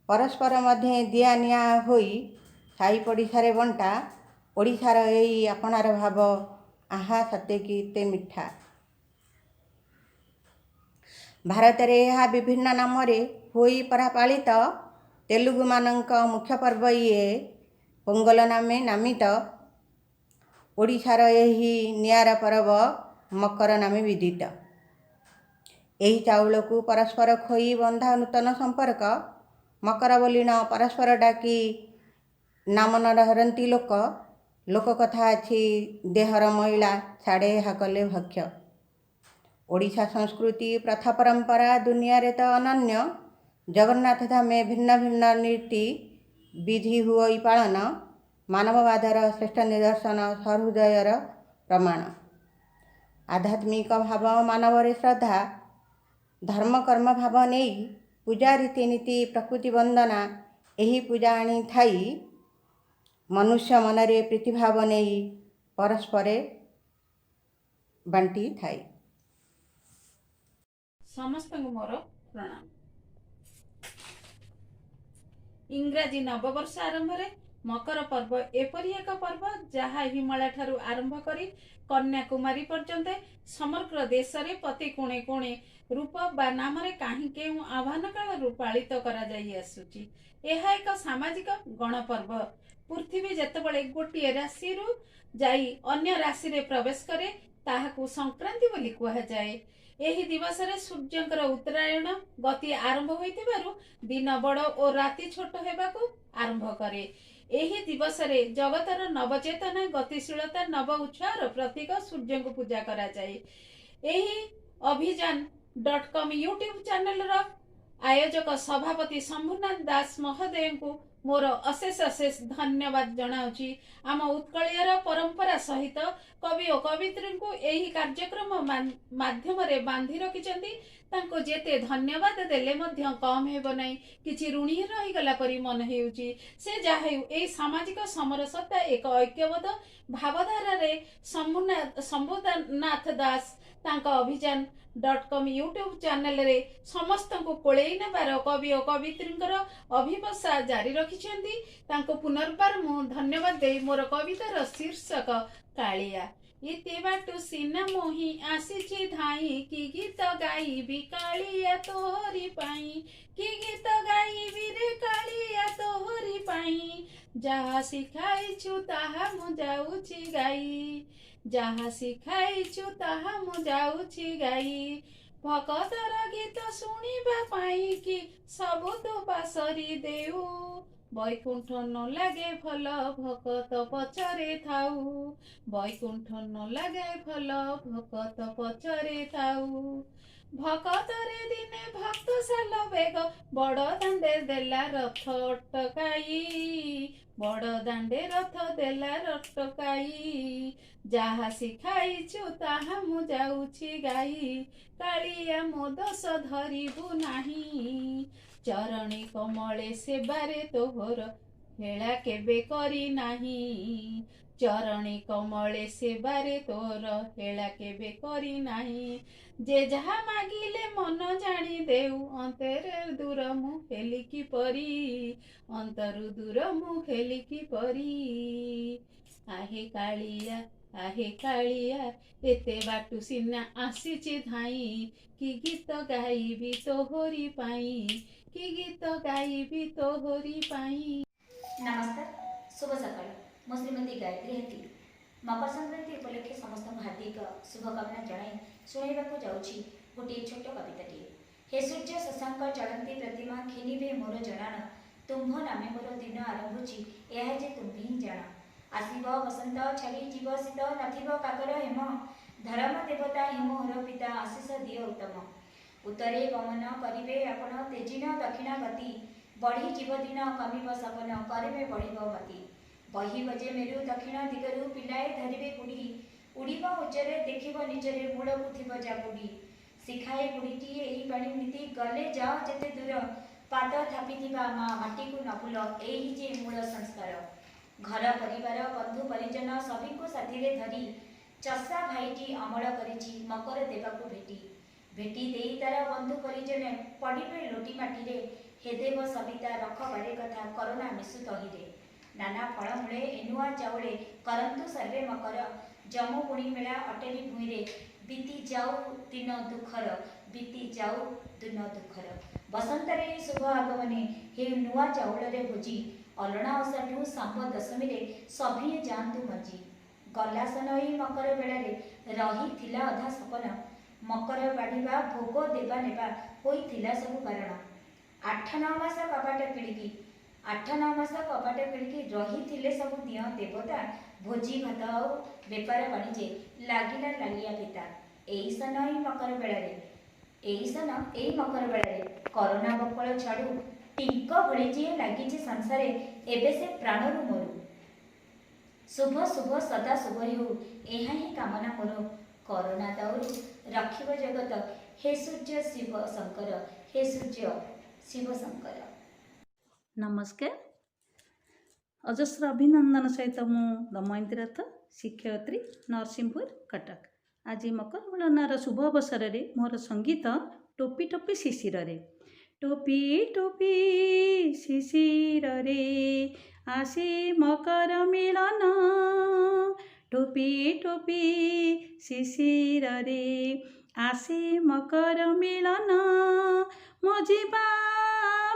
परस्पर मध्य दिया निया होई साई पड़िशारे बंटा। ओडिशार एई आपणार भाव आहा सते कि ते मिठा। भारत रे यह विभिन्न नाम होई परा पालित, तेलुगु मानक मुख्य पर्व ये पोंगल नामे नामित। ओडिशार एही नियारा पर्व मकर नामे विदित। एही चाउल को परस्पर खोई बंधा नूतन संपर्क, मकर बोलिन परस्पर डाकी नाम न हरती लोक। लोक कथा अच्छी देहर मैला छाड़े हाकले भक्ष। ओडिशा संस्कृति प्रथा परंपरा दुनिया रे तो अनन्य। जगन्नाथ धामे भिन्न भिन्न नीति विधि हुई पालन, मानववादर श्रेष्ठ निदर्शन सहृदयर प्रमाण। आध्यात्मिक भाव मानवर श्रद्धा, धर्म कर्म भाव नहीं पूजा रीतिनीति प्रकृति वंदना, यही पूजा आनी थाई मनुष्य मनरे प्रीतिभाव नहीं परस्परे बांटी थाई। समस्त मोर प्रणाम। इंग्राजी नववर्ष आरंभ रे मकर पर्व एपरी एक पर्व जहा हिमालय ठारू आरंभ करी कन्याकुमारी पर्यंत समग्र देश रे प्रति कोणे कोणे रूप बा नाम रे काहे केउ आह्वान काल पालित करा जाई आसुची। एहा एक सामाजिक गणपर्व। पृथ्वी जेतेबेले गोटिए राशि रु जाई अन्य राशि रे प्रवेश करे ताहाकू संक्रांति बोली कुहा जाए। एही दिवस रे सूर्यंकर उत्तरायण गति आरंभ होइतिबारु दिन बड़ और राति छोट हेबाकू आरंभ करे। एही दिवस रे जगतर नवचेतना गतिशीलता नव उत्साहर प्रतीक सूर्य को पूजा करा जाए। एही अभिजान.com यूट्यूब चैनल रो आयोजक सभापति शंभुनाथ दास महोदय को मोर अशेष अशेष धन्यवाद जनाउची। आम उत्कलियर परंपरा सहित कवि और कवित्री को यही कार्यक्रम माध्यम रे बांधी रखिचंती। तांको जेते धन्यवाद देले मध्य कम हेबो नै, किछि ऋणी रही गला परी मन हेउची। से जाहे एई सामाजिक समरसता एक ऐक्यबद्ध भावधारा रे शंभुनाथ दास तांका अभिजान.com यूट्यूब चैनल रे समस्त को कोलेई नेबार कवि और कवित्रींकर अभिभाषा जारी रखिछंती। तांको पुनर्बार मु धन्यवाद दे मोर कवितार शीर्षक कालिया। इते बाटू सीना मोही आसीछि धाई, कि गीत गाइबी कालिया तोहरी पाई, कि गीत गाइबी रे कालिया तोहरी पाई। जहा शिखाइछु ताहा मु जाउछि गाई, जहा शिखाइछु ताहा मु जाउछि गाई। ଭକତର ଗୀତ ଶୁଣିବା ପାଇଁକି ସବୁ ଦୁବାସରି ଦେଉ। ବୈକୁଣ୍ଠ ନ ଲାଗେ ଭଲ ଭକତ ପଛରେ ଥାଉ। ବୈକୁଣ୍ଠ ନ ଲାଗେ ଭଲ ଭକତ ପଛରେ ଥାଉ। ଭକତରେ ଦିନେ ଭକ୍ତ ସାଲ ବେଗ ବଡ଼ ଦାଣ୍ଡେ ଦେଲା ରଥ ଅଟକାଇ। ବଡ଼ ଦାଣ୍ଡେ ରଥ ଦେଲା ଅଟକାଇ। ଯାହା ଶିଖାଇଛୁ ତାହା ମୁଁ ଯାଉଛି ଗାଇ। କାଳିଆ ମୋ ଦୋଷ ଧରିବୁ ନାହିଁ। ଚରଣୀ କମଳେ ସେବାରେ ତୋହର ହେଳା କେବେ କରି ନାହିଁ। ଚରଣୀ କମଳେ ସେବାରେ ତୋର ହେଳା କେବେ କରି ନାହିଁ। ଯେ ଯାହା ମାଗିଲେ ମନ ଜାଣି ଦେଉ ଅନ୍ତର ଦୂର ମୁଁ ହେଲି କିପରି। ଅନ୍ତରୁ ଦୂର ମୁଁ ହେଲି କିପରି। ଆହେ କାଳିଆ ଆହେ କାଳିଆ ଏତେ ବାଟୁ ସିନା ଆସିଛି ଧାଇଁ। କି ଗୀତ ଗାଇବି ତୋହରି ପାଇଁ। କି ଗୀତ ଗାଇବି ତୋହରି ପାଇଁ। ନମସ୍କାର, ଶୁଭ ସକାଳ। ମୁଁ ଶ୍ରୀମତୀ ଗାୟତ୍ରୀ ହେତି ମକର ସଂକ୍ରାନ୍ତି ଉପଲକ୍ଷେ ସମସ୍ତଙ୍କୁ ହାର୍ଦ୍ଦିକ ଶୁଭକାମନା ଜଣାଇ ଶୁଣାଇବାକୁ ଯାଉଛି ଗୋଟିଏ ଛୋଟ କବିତାଟିଏ। ହେ ସୂର୍ଯ୍ୟ ଶଶାଙ୍କ ଚଳନ୍ତି ପ୍ରତିମା ଘେନିବେ ମୋର ଜଣାଣ। ତୁମ୍ଭ ନାମେ ମୋର ଦିନ ଆରମ୍ଭୁଛି ଏହା ଯେ ତୁମ୍ଭେ ହିଁ ଜାଣ। ଆସିବ ବସନ୍ତ ଛାଡ଼ି ଯିବ ଶୀତ ନଥିବ କାକର ହେମ। ଧର୍ମ ଦେବତା ହିମୋହର ପିତା ଆଶିଷ ଦିଅ ଉତ୍ତମ। ଉତ୍ତରେ ଗମନ କରିବେ ଆପଣ ତେଜିନ ଦକ୍ଷିଣ ଗତି। ବଢ଼ିଯିବ ଦିନ କମିବ ସପନ କରିବେ ବଢ଼ିବ ମତି। ବହିବ ଯେ ମେରୁ ଦକ୍ଷିଣ ଦିଗରୁ ପିଲାଏ ଧରିବେ କୁଡ଼ି। ଉଡ଼ିବ ଉଚ୍ଚରେ ଦେଖିବ ନିଜରେ ମୂଳକୁ ଥିବ ଜାବୁଡ଼ି। ଶିଖାଏ ବୁଢ଼ୀଟିଏ ଏହି ପାଣି ନୀତି ଗଲେ ଯାଅ ଯେତେ ଦୂର। ପାଦ ଥାପିଥିବା ମା ମାଟିକୁ ନ ଭୁଲ ଏହି ଯେ ମୂଳ ସଂସ୍କାର। ଘର ପରିବାର ବନ୍ଧୁ ପରିଜନ ସଭିଙ୍କୁ ସାଥିରେ ଧରି। ଚଷା ଭାଇଟି ଅମଳ କରିଛି ମକର ଦେବାକୁ ଭେଟି। ଭେଟି ଦେଇ ତାର ବନ୍ଧୁ ପରିଜନ ପଡ଼ିବେ ଲୋଟି ମାଟିରେ। ହେ ଦେବ ସବିତା ରଖ ବାରେ କଥା କରୋନା ମିଶୁ ତହିଁରେ। ନାନା ଫଳମୂଳେ ଏନୁଆ ଚାଉଳେ କରନ୍ତୁ ସର୍ବେ ମକର। ଜମୁ ପୁଣି ମେଳା ଅଟେରି ଭୂଇଁରେ ବିତି ଯାଉ ଦିନ ଦୁଃଖର। ବିତି ଯାଉ ଦିନ ଦୁଃଖର। ବସନ୍ତରେ ଶୁଭ ଆଗମନେ ହେ ନୂଆ ଚାଉଳରେ ଭୋଜି। ଅଲଣା ଓଷାଠୁ ଶାମ୍ବ ଦଶମୀରେ ସଭିଏ ଯାଆନ୍ତୁ ମଜି। ଗଲା ସନଇ ମକର ବେଳାରେ ରହିଥିଲା ଅଧା ସପନ। ମକର ବାଢ଼ିବା ଭୋଗ ଦେବା ନେବା ହୋଇଥିଲା ସବୁ ବାରଣ। 8-9 ମାସ କବାଟ କିଳିକି 8-9 ମାସ କବାଟ କିଳିକି ରହିଥିଲେ ସବୁ ଦିଅଁ ଦେବତା। ଭୋଜି ଭାତ ଆଉ ବେପାର ବାଣିଜ୍ୟ ଲାଗିଲା ଲାଲିଆ ଫିତା। ଏଇ ସନଇ ମକର ବେଳାରେ ଏଇ ମକର ବେଳାରେ କରୋନା ବକଳ ଛାଡ଼ୁ। ଟିଙ୍କ ଭଳି ଯିଏ ଲାଗିଛି ସଂସାରେ ଏବେ ସେ ପ୍ରାଣରୁ ମରୁ। ଶୁଭ ଶୁଭ ସଦା ଶୁଭ ହେଉ ଏହା ହିଁ କାମନା ମୋର। କରୋନା ଦାଉରୁ ରଖିବ ଜଗତ ହେ ସୂର୍ଯ୍ୟ ଶିବ ଶଙ୍କର। ହେ ସୂର୍ଯ୍ୟ ଶିବ ଶଙ୍କର। ନମସ୍କାର, ଅଜସ୍ର ଅଭିନନ୍ଦନ ସହିତ ମୁଁ ଦମୟନ୍ତୀ ରଥ, ଶିକ୍ଷୟତ୍ରୀ, ନରସିଂହପୁର, କଟକ। ଆଜି ମକର ମିଳନର ଶୁଭ ଅବସରରେ ମୋର ସଙ୍ଗୀତ ଟୋପି ଟୋପି ଶିଶିରରେ। ଟୋପି ଟୋପି ଶିଶିରରେ ଆସି ମକର ମିଳନ। ଟୋପି ଟୋପି ଶିଶିରରେ ଆସି ମକର ମିଳନ। ମୋ ଯିବା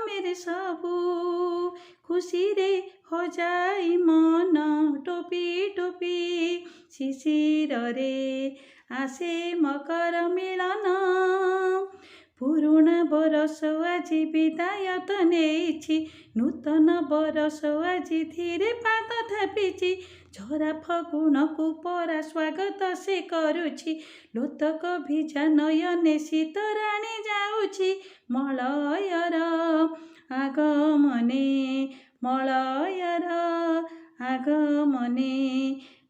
मेरे सबू खुशीरे हो जाई मन। टोपी टोपी शिशिर रे आसे मकर मिलन। पुरुଣା बरस आजि विदायत नेइछि। नूतन बरस आजि धीरे पाद थापिछि। झरा फगुणକୁ ପରା ସ୍ୱାଗତ ସେ କରୁଛି। ଲୋତକ ଭିଜା ନୟନେ ଶୀତରାଣୀ ଯାଉଛି। ମଳୟର ଆଗମନେ ମଳୟର ଆଗମନେ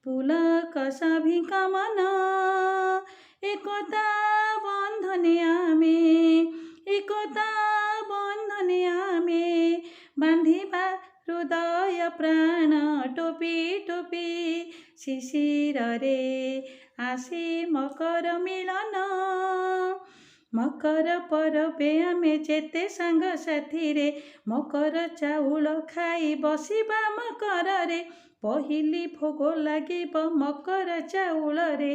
ପୁଲକ ସଭିଙ୍କ ମନ। ଏକତା ବନ୍ଧନେ ଆମେ ଏକତା ବନ୍ଧନେ ଆମେ ବାନ୍ଧିବା ହୃଦୟ ପ୍ରାଣ। ଟୋପି ଟୋପି ଶିଶିରରେ ଆସି ମକର ମିଳନ। ମକର ପରବେ ଆମେ ଯେତେ ସାଙ୍ଗସାଥିରେ ମକର ଚାଉଳ ଖାଇ ବସିବା ମକରରେ। ପହିଲି ଭୋଗ ଲାଗିବ ମକର ଚାଉଳରେ।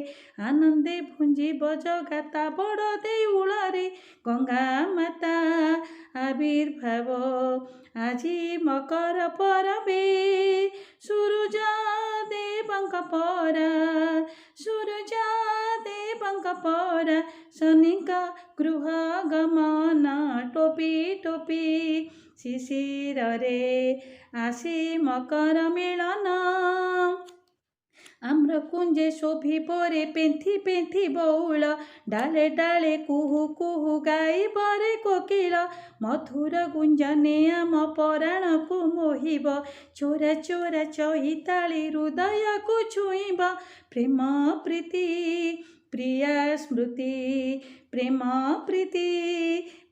ଆନନ୍ଦେ ଭୁଞ୍ଜିବ ଜଗାତା ବଡ଼ ଦେଉଳରେ। ଗଙ୍ଗା ମାତା ଆବିର୍ଭାବ ଆଜି ମକର ପରବେ। ସୂରୁଜ ଦେବଙ୍କ ପରା ସୂରୁଜ ଦେବ ଏବଂ କପରା ଶନିଙ୍କ ଗୃହ ଗମନ ଟୋପି ଟୋପି ଶିଶିରରେ ଆସି ମକର ମିଳନ ଆମ୍ର କୁଞ୍ଜେ ଶୋଭି ପରେ ପେନ୍ଥି ପେନ୍ଥି ବଉଳ ଡାଳେ ଡାଳେ କୁହୁ କୁହୁ ଗାଇବରେ କୋକିଳ ମଧୁର ଗୁଞ୍ଜନେ ଆମ ପରାଣକୁ ମୋହିବ ଚୋରା ଚୋରା ଚଇତାଳି ହୃଦୟକୁ ଛୁଇଁବ ପ୍ରେମ ପ୍ରୀତି ପ୍ରିୟା ସ୍ମୃତି ପ୍ରେମ ପ୍ରୀତି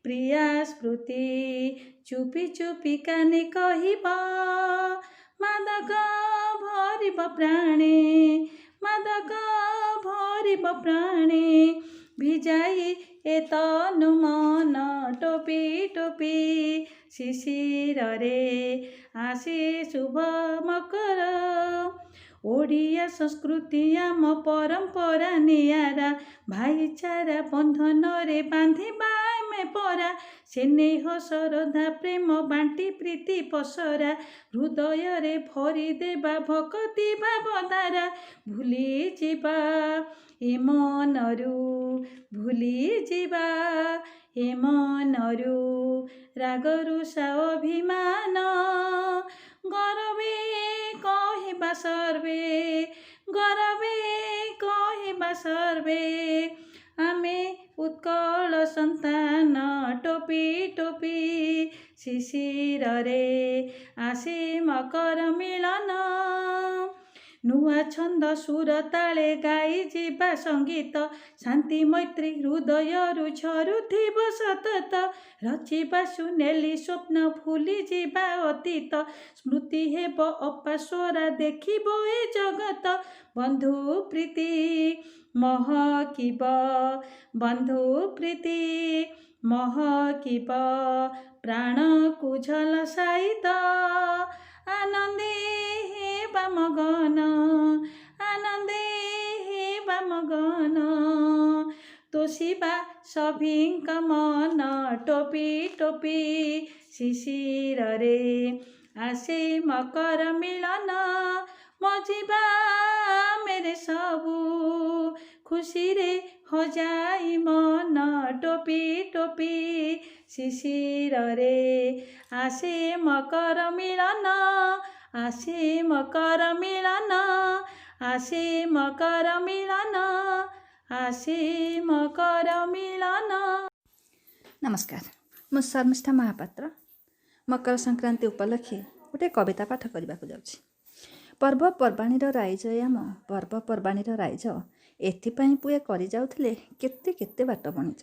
ପ୍ରିୟା ସ୍ମୃତି ଚୁପି ଚୁପି କାନେ କହିବ ମାଦକ ଭରିବ ପ୍ରାଣେ ମାଦକ ଭରିବ ପ୍ରାଣେ ଭିଜାଇ ଏ ତନୁ ମନ ଟୋପି ଟୋପି ଶିଶିରରେ ଆସି ଶୁଭ ମକର ଓଡ଼ିଆ ସଂସ୍କୃତି ଆମ ପରମ୍ପରା ନିଆରା ଭାଇଚାରା ବନ୍ଧନରେ ବାନ୍ଧିବା ଆମେ ପରା ସ୍ନେହ ଶ୍ରଦ୍ଧା ପ୍ରେମ ବାଣ୍ଟି ପ୍ରୀତି ପସରା ହୃଦୟରେ ଭରିଦେବା ଭକତି ଭାବଧାରା ଭୁଲିଯିବା ଏ ମନରୁ ଭୁଲିଯିବା ଏ ମନରୁ ରାଗରୁଷା ଅଭିମାନ ଗରବେ କହିବା ସର୍ବେ ଗରବେ କହିବା ସର୍ବେ ଆମେ ଉତ୍କଳ ସନ୍ତାନ ଟୋପି ଟୋପି ଶିଶିରରେ ଆସି ମକର ମିଳନ ନୂଆ ଛନ୍ଦ ସୁର ତାଳେ ଗାଇ ଯିବା ସଙ୍ଗୀତ ଶାନ୍ତି ମୈତ୍ରୀ ହୃଦୟରୁ ଝରୁଥିବ ସତତ ରଚିବା ସୁନେଲି ସ୍ୱପ୍ନ ଭୁଲିଯିବା ଅତୀତ ସ୍ମୃତି ହେବ ଅପାସରା ଦେଖିବ ଏ ଜଗତ ବନ୍ଧୁ ପ୍ରୀତି ମହକିବ ବନ୍ଧୁ ପ୍ରୀତି ମହକିବ ପ୍ରାଣକୁ ଝଲସାଇତ ଆନନ୍ଦେ ହେବା ମଗନ ଆନନ୍ଦେ ହେବା ମଗନ ତୋଷିବା ସଭିଙ୍କ ମନ ଟୋପି ଟୋପି ଶିଶିରରେ ଆସେ ମକର ମିଳନ ମଜିବା ମେରେ ସବୁ ଖୁସିରେ ହଜାଇ ମନ ଟୋପି ଟୋପି ଶିଶିରରେ ଆସେ ମକର ମିଳନ ଆସେ ମକର ମିଳନ ଆସେ ମକର ମିଳନ ଆସେ ମକର ମିଳନ। ନମସ୍କାର, ମୁଁ ଶର୍ମିଷ୍ଠା ମହାପାତ୍ର ମକର ସଂକ୍ରାନ୍ତି ଉପଲକ୍ଷେ ଗୋଟିଏ କବିତା ପାଠ କରିବାକୁ ଯାଉଛି। ପର୍ବପର୍ବାଣୀର ରାଇଜ ଆମ ପର୍ବପର୍ବାଣୀର ରାଇଜ ଏଥିପାଇଁ ପୁଏ କରିଯାଉଥିଲେ କେତେ କେତେ ବାଟ ବଣିଜ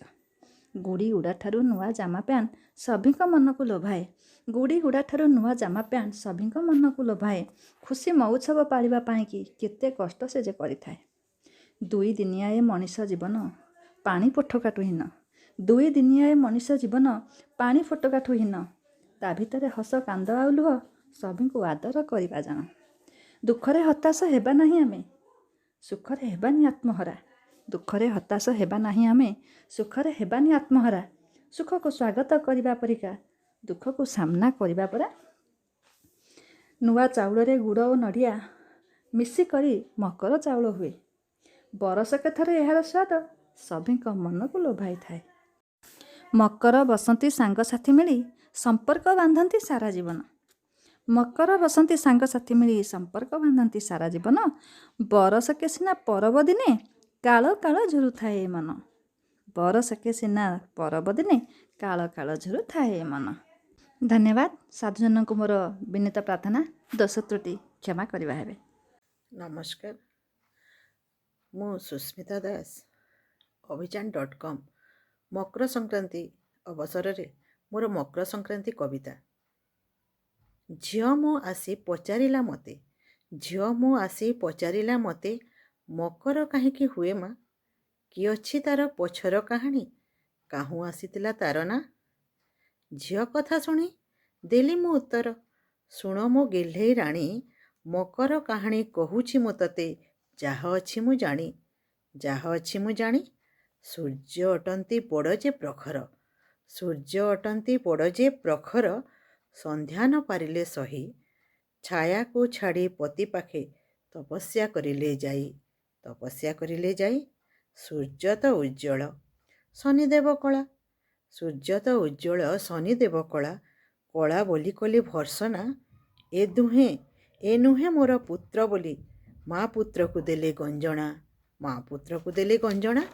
ଗୁଡ଼ି ଉଡ଼ାଠାରୁ ନୂଆ ଜାମା ପ୍ୟାଣ୍ଟ ସଭିଙ୍କ ମନକୁ ଲୋଭାଏ ଗୁଡ଼ି ଉଡ଼ାଠାରୁ ନୂଆ ଜାମା ପ୍ୟାଣ୍ଟ ସଭିଙ୍କ ମନକୁ ଲୋଭାଏ ଖୁସି ମଉତ୍ସବ ପାଳିବା ପାଇଁକି କେତେ କଷ୍ଟ ସେ ଯେ କରିଥାଏ। ଦୁଇ ଦିନିଆ ଏ ମଣିଷ ଜୀବନ ପାଣି ଫୋଟକାଠୁହୀନ ଦୁଇ ଦିନିଆ ଏ ମଣିଷ ଜୀବନ ପାଣି ଫୋଟକାଠୁହୀନ ତା ଭିତରେ ହସ କାନ୍ଦ ଆଉ ଲୁହ ସଭିଙ୍କୁ ଆଦର କରିବା ଜାଣ ଦୁଃଖରେ ହତାଶ ହେବା ନାହିଁ ଆମେ ସୁଖରେ ହେବାନି ଆତ୍ମହରା ଦୁଃଖରେ ହତାଶ ହେବା ନାହିଁ ଆମେ ସୁଖରେ ହେବାନି ଆତ୍ମହରା ସୁଖକୁ ସ୍ୱାଗତ କରିବା ପରିକା ଦୁଃଖକୁ ସାମ୍ନା କରିବା ପରା ନୂଆ ଚାଉଳରେ ଗୁଡ଼ ଓ ନଡ଼ିଆ ମିଶିକରି ମକର ଚାଉଳ ହୁଏ ବରଷକେ ଥରେ ଏହାର ସ୍ୱାଦ ସଭିଙ୍କ ମନକୁ ଲୋଭାଇଥାଏ। ମକର ବସନ୍ତି ସାଙ୍ଗସାଥି ମିଳି ସମ୍ପର୍କ ବାନ୍ଧନ୍ତି ସାରା ଜୀବନ ମକର ବସନ୍ତି ସାଙ୍ଗସାଥି ମିଳି ସମ୍ପର୍କ ବାନ୍ଧନ୍ତି ସାରା ଜୀବନ ବରଷକେ ସିନା ପରବ ଦିନେ କାଳ କାଳ ଝୁରୁଥାଏ ଏ ମନ ବରଷକେ ସିନା ପରବ ଦିନେ କାଳ କାଳ ଝୁରୁଥାଏ ଏ ମନ। ଧନ୍ୟବାଦ। ସାଧୁଜନଙ୍କୁ ମୋର ବିନୀତ ପ୍ରାର୍ଥନା ଦୋଷ ତ୍ରୁଟି କ୍ଷମା କରିବା ହେବେ। ନମସ୍କାର, ମୁଁ ସୁସ୍ମିତା ଦାସ ଅଭିଯାନ.com ମକର ସଂକ୍ରାନ୍ତି ଅବସରରେ ମୋର ମକର ସଂକ୍ରାନ୍ତି କବିତା। ଝିଅ ମୋ ଆସି ପଚାରିଲା ମୋତେ ଝିଅ ମୋ ଆସି ପଚାରିଲା ମୋତେ ମକର କାହିଁକି ହୁଏ ମା କି ଅଛି ତାର ପଛର କାହାଣୀ କାହୁଁ ଆସିଥିଲା ତାର ନା ଝିଅ କଥା ଶୁଣି ଦେଲି ମୁଁ ଉତ୍ତର ଶୁଣ ମୋ ଗେହ୍ଲେଇ ରାଣୀ ମକର କାହାଣୀ କହୁଛି ମୁଁ ତତେ ଯାହା ଅଛି ମୁଁ ଜାଣି ସୂର୍ଯ୍ୟ ଅଟନ୍ତି ବଡ଼ ଯେ ପ୍ରଖର ସୂର୍ଯ୍ୟ ଅଟନ୍ତି ବଡ଼ ଯେ ପ୍ରଖର ସନ୍ଧ୍ୟା ନ ପାରିଲେ ସହି ଛାୟାକୁ ଛାଡ଼ି ପତି ପାଖେ ତପସ୍ୟା କରିଲେ ଯାଇ ସୂର୍ଯ୍ୟ ତ ଉଜ୍ଜଳ ଶନିଦେବ କଳା। ସୂର୍ଯ୍ୟ ତ ଉଜ୍ଜଳ ଶନିଦେବ କଳା। କଳା ବୋଲି କଲି ଭର୍ସନା। ଏ ନୁହେଁ ମୋର ପୁତ୍ର ବୋଲି ମା ପୁତ୍ରକୁ ଦେଲେ ଗଞ୍ଜଣା। ମା ପୁତ୍ରକୁ ଦେଲେ ଗଞ୍ଜଣା।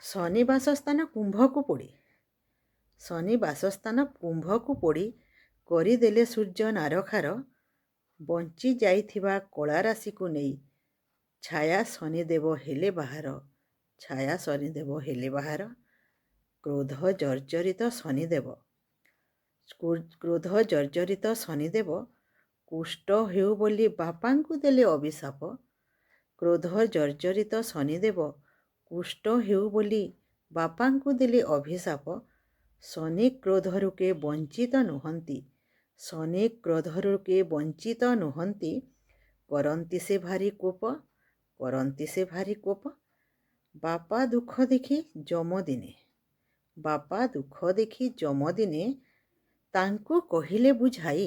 ଶନି ବାସସ୍ଥାନ କୁମ୍ଭକୁ ପୋଡ଼ି। ଶନି ବାସସ୍ଥାନ କୁମ୍ଭକୁ ପୋଡ଼ି କରିଦେଲେ ସୂର୍ଯ୍ୟ ନାରଖାର। ବଞ୍ଚି ଯାଇଥିବା କଳା ରାଶିକୁ ନେଇ ଛାୟା ଶନିଦେବ ହେଲେ ବାହାର। ଛାୟା ଶନିଦେବ ହେଲେ ବାହାର। କ୍ରୋଧ ଜର୍ଜରିତ ଶନିଦେବ। କ୍ରୋଧ ଜର୍ଜରିତ ଶନିଦେବ କୁଷ୍ଠ ହେଉ ବୋଲି ବାପାଙ୍କୁ ଦେଲେ ଅଭିଶାପ। କ୍ରୋଧ ଜର୍ଜରିତ ଶନିଦେବ କୁଷ୍ଠ ହେଉ ବୋଲି ବାପାଙ୍କୁ ଦେଲେ ଅଭିଶାପ। ଶନି କ୍ରୋଧରୁ କେ ବଞ୍ଚିତ ନୁହନ୍ତି। ଶନି କ୍ରୋଧରୁ କେ ବଞ୍ଚିତ ନୁହନ୍ତି। କରନ୍ତି ସେ ଭାରି କୋପ। କରନ୍ତି ସେ ଭାରି କୋପ। ବାପା ଦୁଃଖ ଦେଖି ଯମଦିନେ। ବାପା ଦୁଃଖ ଦେଖି ଯମଦିନେ ତାଙ୍କୁ କହିଲେ ବୁଝାଇ।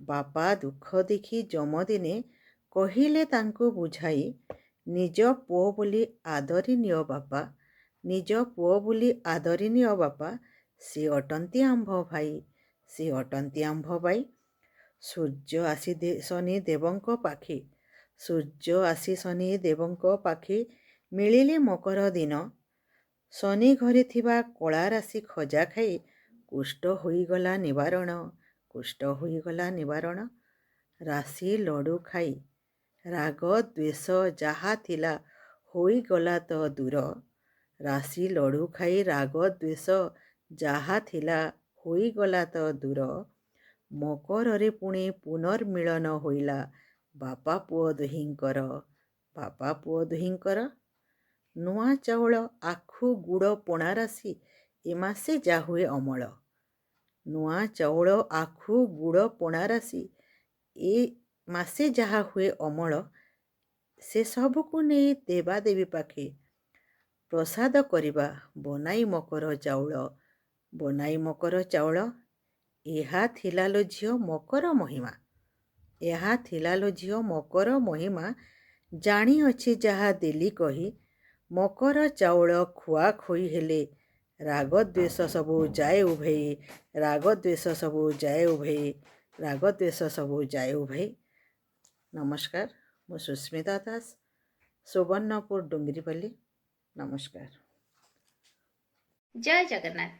ବାପା ଦୁଃଖ ଦେଖି ଯମଦିନେ କହିଲେ ତାଙ୍କୁ ବୁଝାଇ। ନିଜ ପୁଅ ବୋଲି ଆଦରି ନିଅ ବାପା। ନିଜ ପୁଅ ବୋଲି ଆଦରି ନିଅ ବାପା। ସେ ଅଟନ୍ତି ଆମ୍ଭ ଭାଇ। ସେ ଅଟନ୍ତି ଆମ୍ଭ ଭାଇ। ସୂର୍ଯ୍ୟ ଆସି ଶନି ଦେବଙ୍କ ପାଖେ। ସୂର୍ଯ୍ୟ ଆସି ଶନି ଦେବଙ୍କ ପାଖେ ମିଳିଲେ ମକର ଦିନ। ଶନି ଘରେ ଥିବା କଳା ରାଶି ଖଜା ଖାଇ କୁଷ୍ଠ ହୋଇଗଲା ନିବାରଣ। କୁଷ୍ଠ ହୋଇଗଲା ନିବାରଣ। ରାଶି ଲଡ଼ୁ ଖାଇ ରାଗ ଦ୍ୱେଷ ଯାହା ଥିଲା ହୋଇଗଲା ତ ଦୂର। ରାଶି ଲଡ଼ୁ ଖାଇ ରାଗ ଦ୍ୱେଷ ଯାହା ଥିଲା ହୋଇଗଲା ତ ଦୂର। ମକରରେ ପୁଣି ପୁନର୍ମିଳନ ହୋଇଲା ବାପା ପୁଅ ଦୁହିଁଙ୍କର। ବାପା ପୁଅ ଦୁହିଁଙ୍କର। ନୂଆ ଚାଉଳ ଆଖୁ ଗୁଡ଼ ପଣା ରାଶି ଏ ମାସେ ଯାହା ହୁଏ ଅମଳ। ନୂଆ ଚାଉଳ ଆଖୁ ଗୁଡ଼ ପଣା ରାଶି ଏ ମାସେ ଯାହା ହୁଏ ଅମଳ। ସେସବୁକୁ ନେଇ ଦେବାଦେବୀ ପାଖେ ପ୍ରସାଦ କରିବା ବନାଇ ମକର ଚାଉଳ। ବନାଇ ମକର ଚାଉଳ। ଏହା ଥିଲା ଲୋ ଝିଅ ମକର ମହିମା। ଏହା ଥିଲା ଲୋ ଝିଅ ମକର ମହିମା। ଜାଣିଅଛି ଯାହା ଦେଲି କହି। ମକର ଚାଉଳ ଖୁଆଖୋଇ ହେଲେ ରାଗ ଦ୍ୱେଷ ସବୁ ଯାଏ ଉଭେଇ। ରାଗ ଦ୍ୱେଷ ସବୁ ଯାଏ ଉଭେଇ। ରାଗ ଦ୍ୱେଷ ସବୁ ଯାଏ ଉଭେଇ। ନମସ୍କାର। ମୁଁ ସୁସ୍ମିତା ଦାସ, ସୁବର୍ଣ୍ଣପୁର ଡୁଙ୍ଗରିପଲ୍ଲୀ। ନମସ୍କାର। ଜୟ ଜଗନ୍ନାଥ।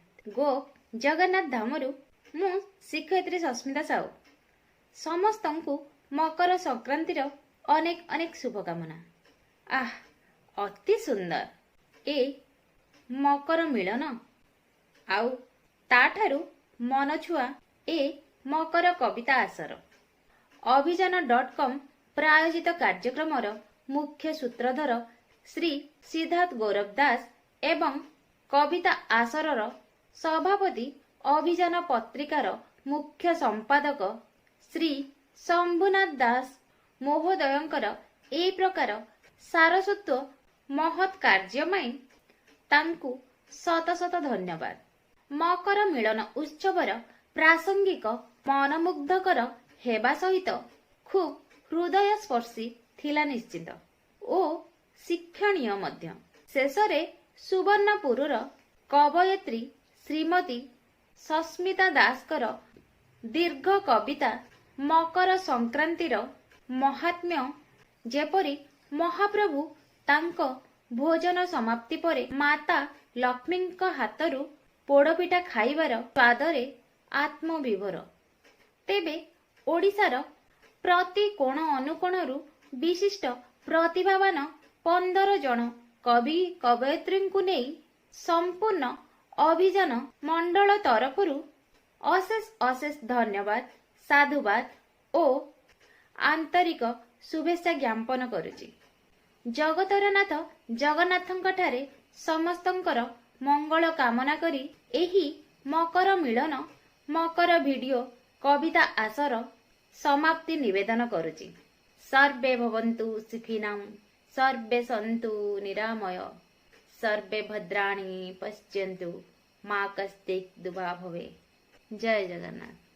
ଜଗନ୍ନାଥ ଧାମରୁ ମୁଁ ଶିକ୍ଷୟିତ୍ରୀ ସସ୍ମିତା ସାହୁ ସମସ୍ତଙ୍କୁ ମକର ସଂକ୍ରାନ୍ତିର ଅନେକ ଅନେକ ଶୁଭକାମନା। ଅତି ସୁନ୍ଦର ଏ ମକର ମିଳନ, ଆଉ ତାଠାରୁ ମନଛୁଆ ଏ ମକର କବିତା ଆସର। ଅଭିଯାନ.com ପ୍ରାୟୋଜିତ କାର୍ଯ୍ୟକ୍ରମର ମୁଖ୍ୟ ସୂତ୍ରଧର ଶ୍ରୀ ସିଦ୍ଧାର୍ଥ ଗୌରବ ଦାସ ଏବଂ କବିତା ଆସରର ସଭାପତି ଅଭିଯାନ ପତ୍ରିକାର ମୁଖ୍ୟ ସମ୍ପାଦକ ଶ୍ରୀ ଶମ୍ଭୁନାଥ ଦାସ ମହୋଦୟଙ୍କର ଏହି ପ୍ରକାର ସାରସ୍ୱତ ମହତ୍ କାର୍ଯ୍ୟ ପାଇଁ ତାଙ୍କୁ ଶତ ଶତ ଧନ୍ୟବାଦ। ମକର ମିଳନ ଉତ୍ସବର ପ୍ରାସଙ୍ଗିକ ମନମୁଗ୍ଧକର ହେବା ସହିତ ଖୁବ୍ ହୃଦୟସ୍ପର୍ଶୀ ଥିଲା ନିଶ୍ଚିତ ଓ ଶିକ୍ଷଣୀୟ ମଧ୍ୟ। ଶେଷରେ ସୁବର୍ଣ୍ଣପୁରର କବୟିତ୍ରୀ ଶ୍ରୀମତୀ ସସ୍ମିତା ଦାସଙ୍କର ଦୀର୍ଘ କବିତା ମକର ସଂକ୍ରାନ୍ତିର ମହାତ୍ମ୍ୟ ଯେପରି ମହାପ୍ରଭୁ ତାଙ୍କ ଭୋଜନ ସମାପ୍ତି ପରେ ମାତା ଲକ୍ଷ୍ମୀଙ୍କ ହାତରୁ ପୋଡ଼ପିଠା ଖାଇବାର ସ୍ୱାଦରେ ଆତ୍ମବିଭୋର। ତେବେ ଓଡ଼ିଶାର ପ୍ରତି କୋଣ ଅନୁକୋଣରୁ ବିଶିଷ୍ଟ ପ୍ରତିଭାବାନ 15 ଜଣ କବି କବୟିତ୍ରୀଙ୍କୁ ନେଇ ସମ୍ପୂର୍ଣ୍ଣ ଅଭିଯାନ ମଣ୍ଡଳ ତରଫରୁ ଅଶେଷ ଅଶେଷ ଧନ୍ୟବାଦ, ସାଧୁବାଦ ଓ ଆନ୍ତରିକ ଶୁଭେଚ୍ଛା ଜ୍ଞାପନ କରୁଛି। ଜଗତର ନାଥ ଜଗନ୍ନାଥଙ୍କଠାରେ ସମସ୍ତଙ୍କର ମଙ୍ଗଳ କାମନା କରି ଏହି ମକର ମିଳନ ମକର ଭିଡ଼ିଓ କବିତା ଆସର ସମାପ୍ତି ନିବେଦନ କରୁଛି। ସର୍ବେ ଭବନ୍ତୁ ସୁଖିନାଂ, ସର୍ବେ ସନ୍ତୁ ନିରାମୟ, ସର୍ବେ ଭଦ୍ରାଣୀ ପଶ୍ୟନ୍ତୁ, ମା କସ୍ତିକ୍ ଦୁଃଖ ଭବେ। ଜୟ ଜଗନ୍ନାଥ।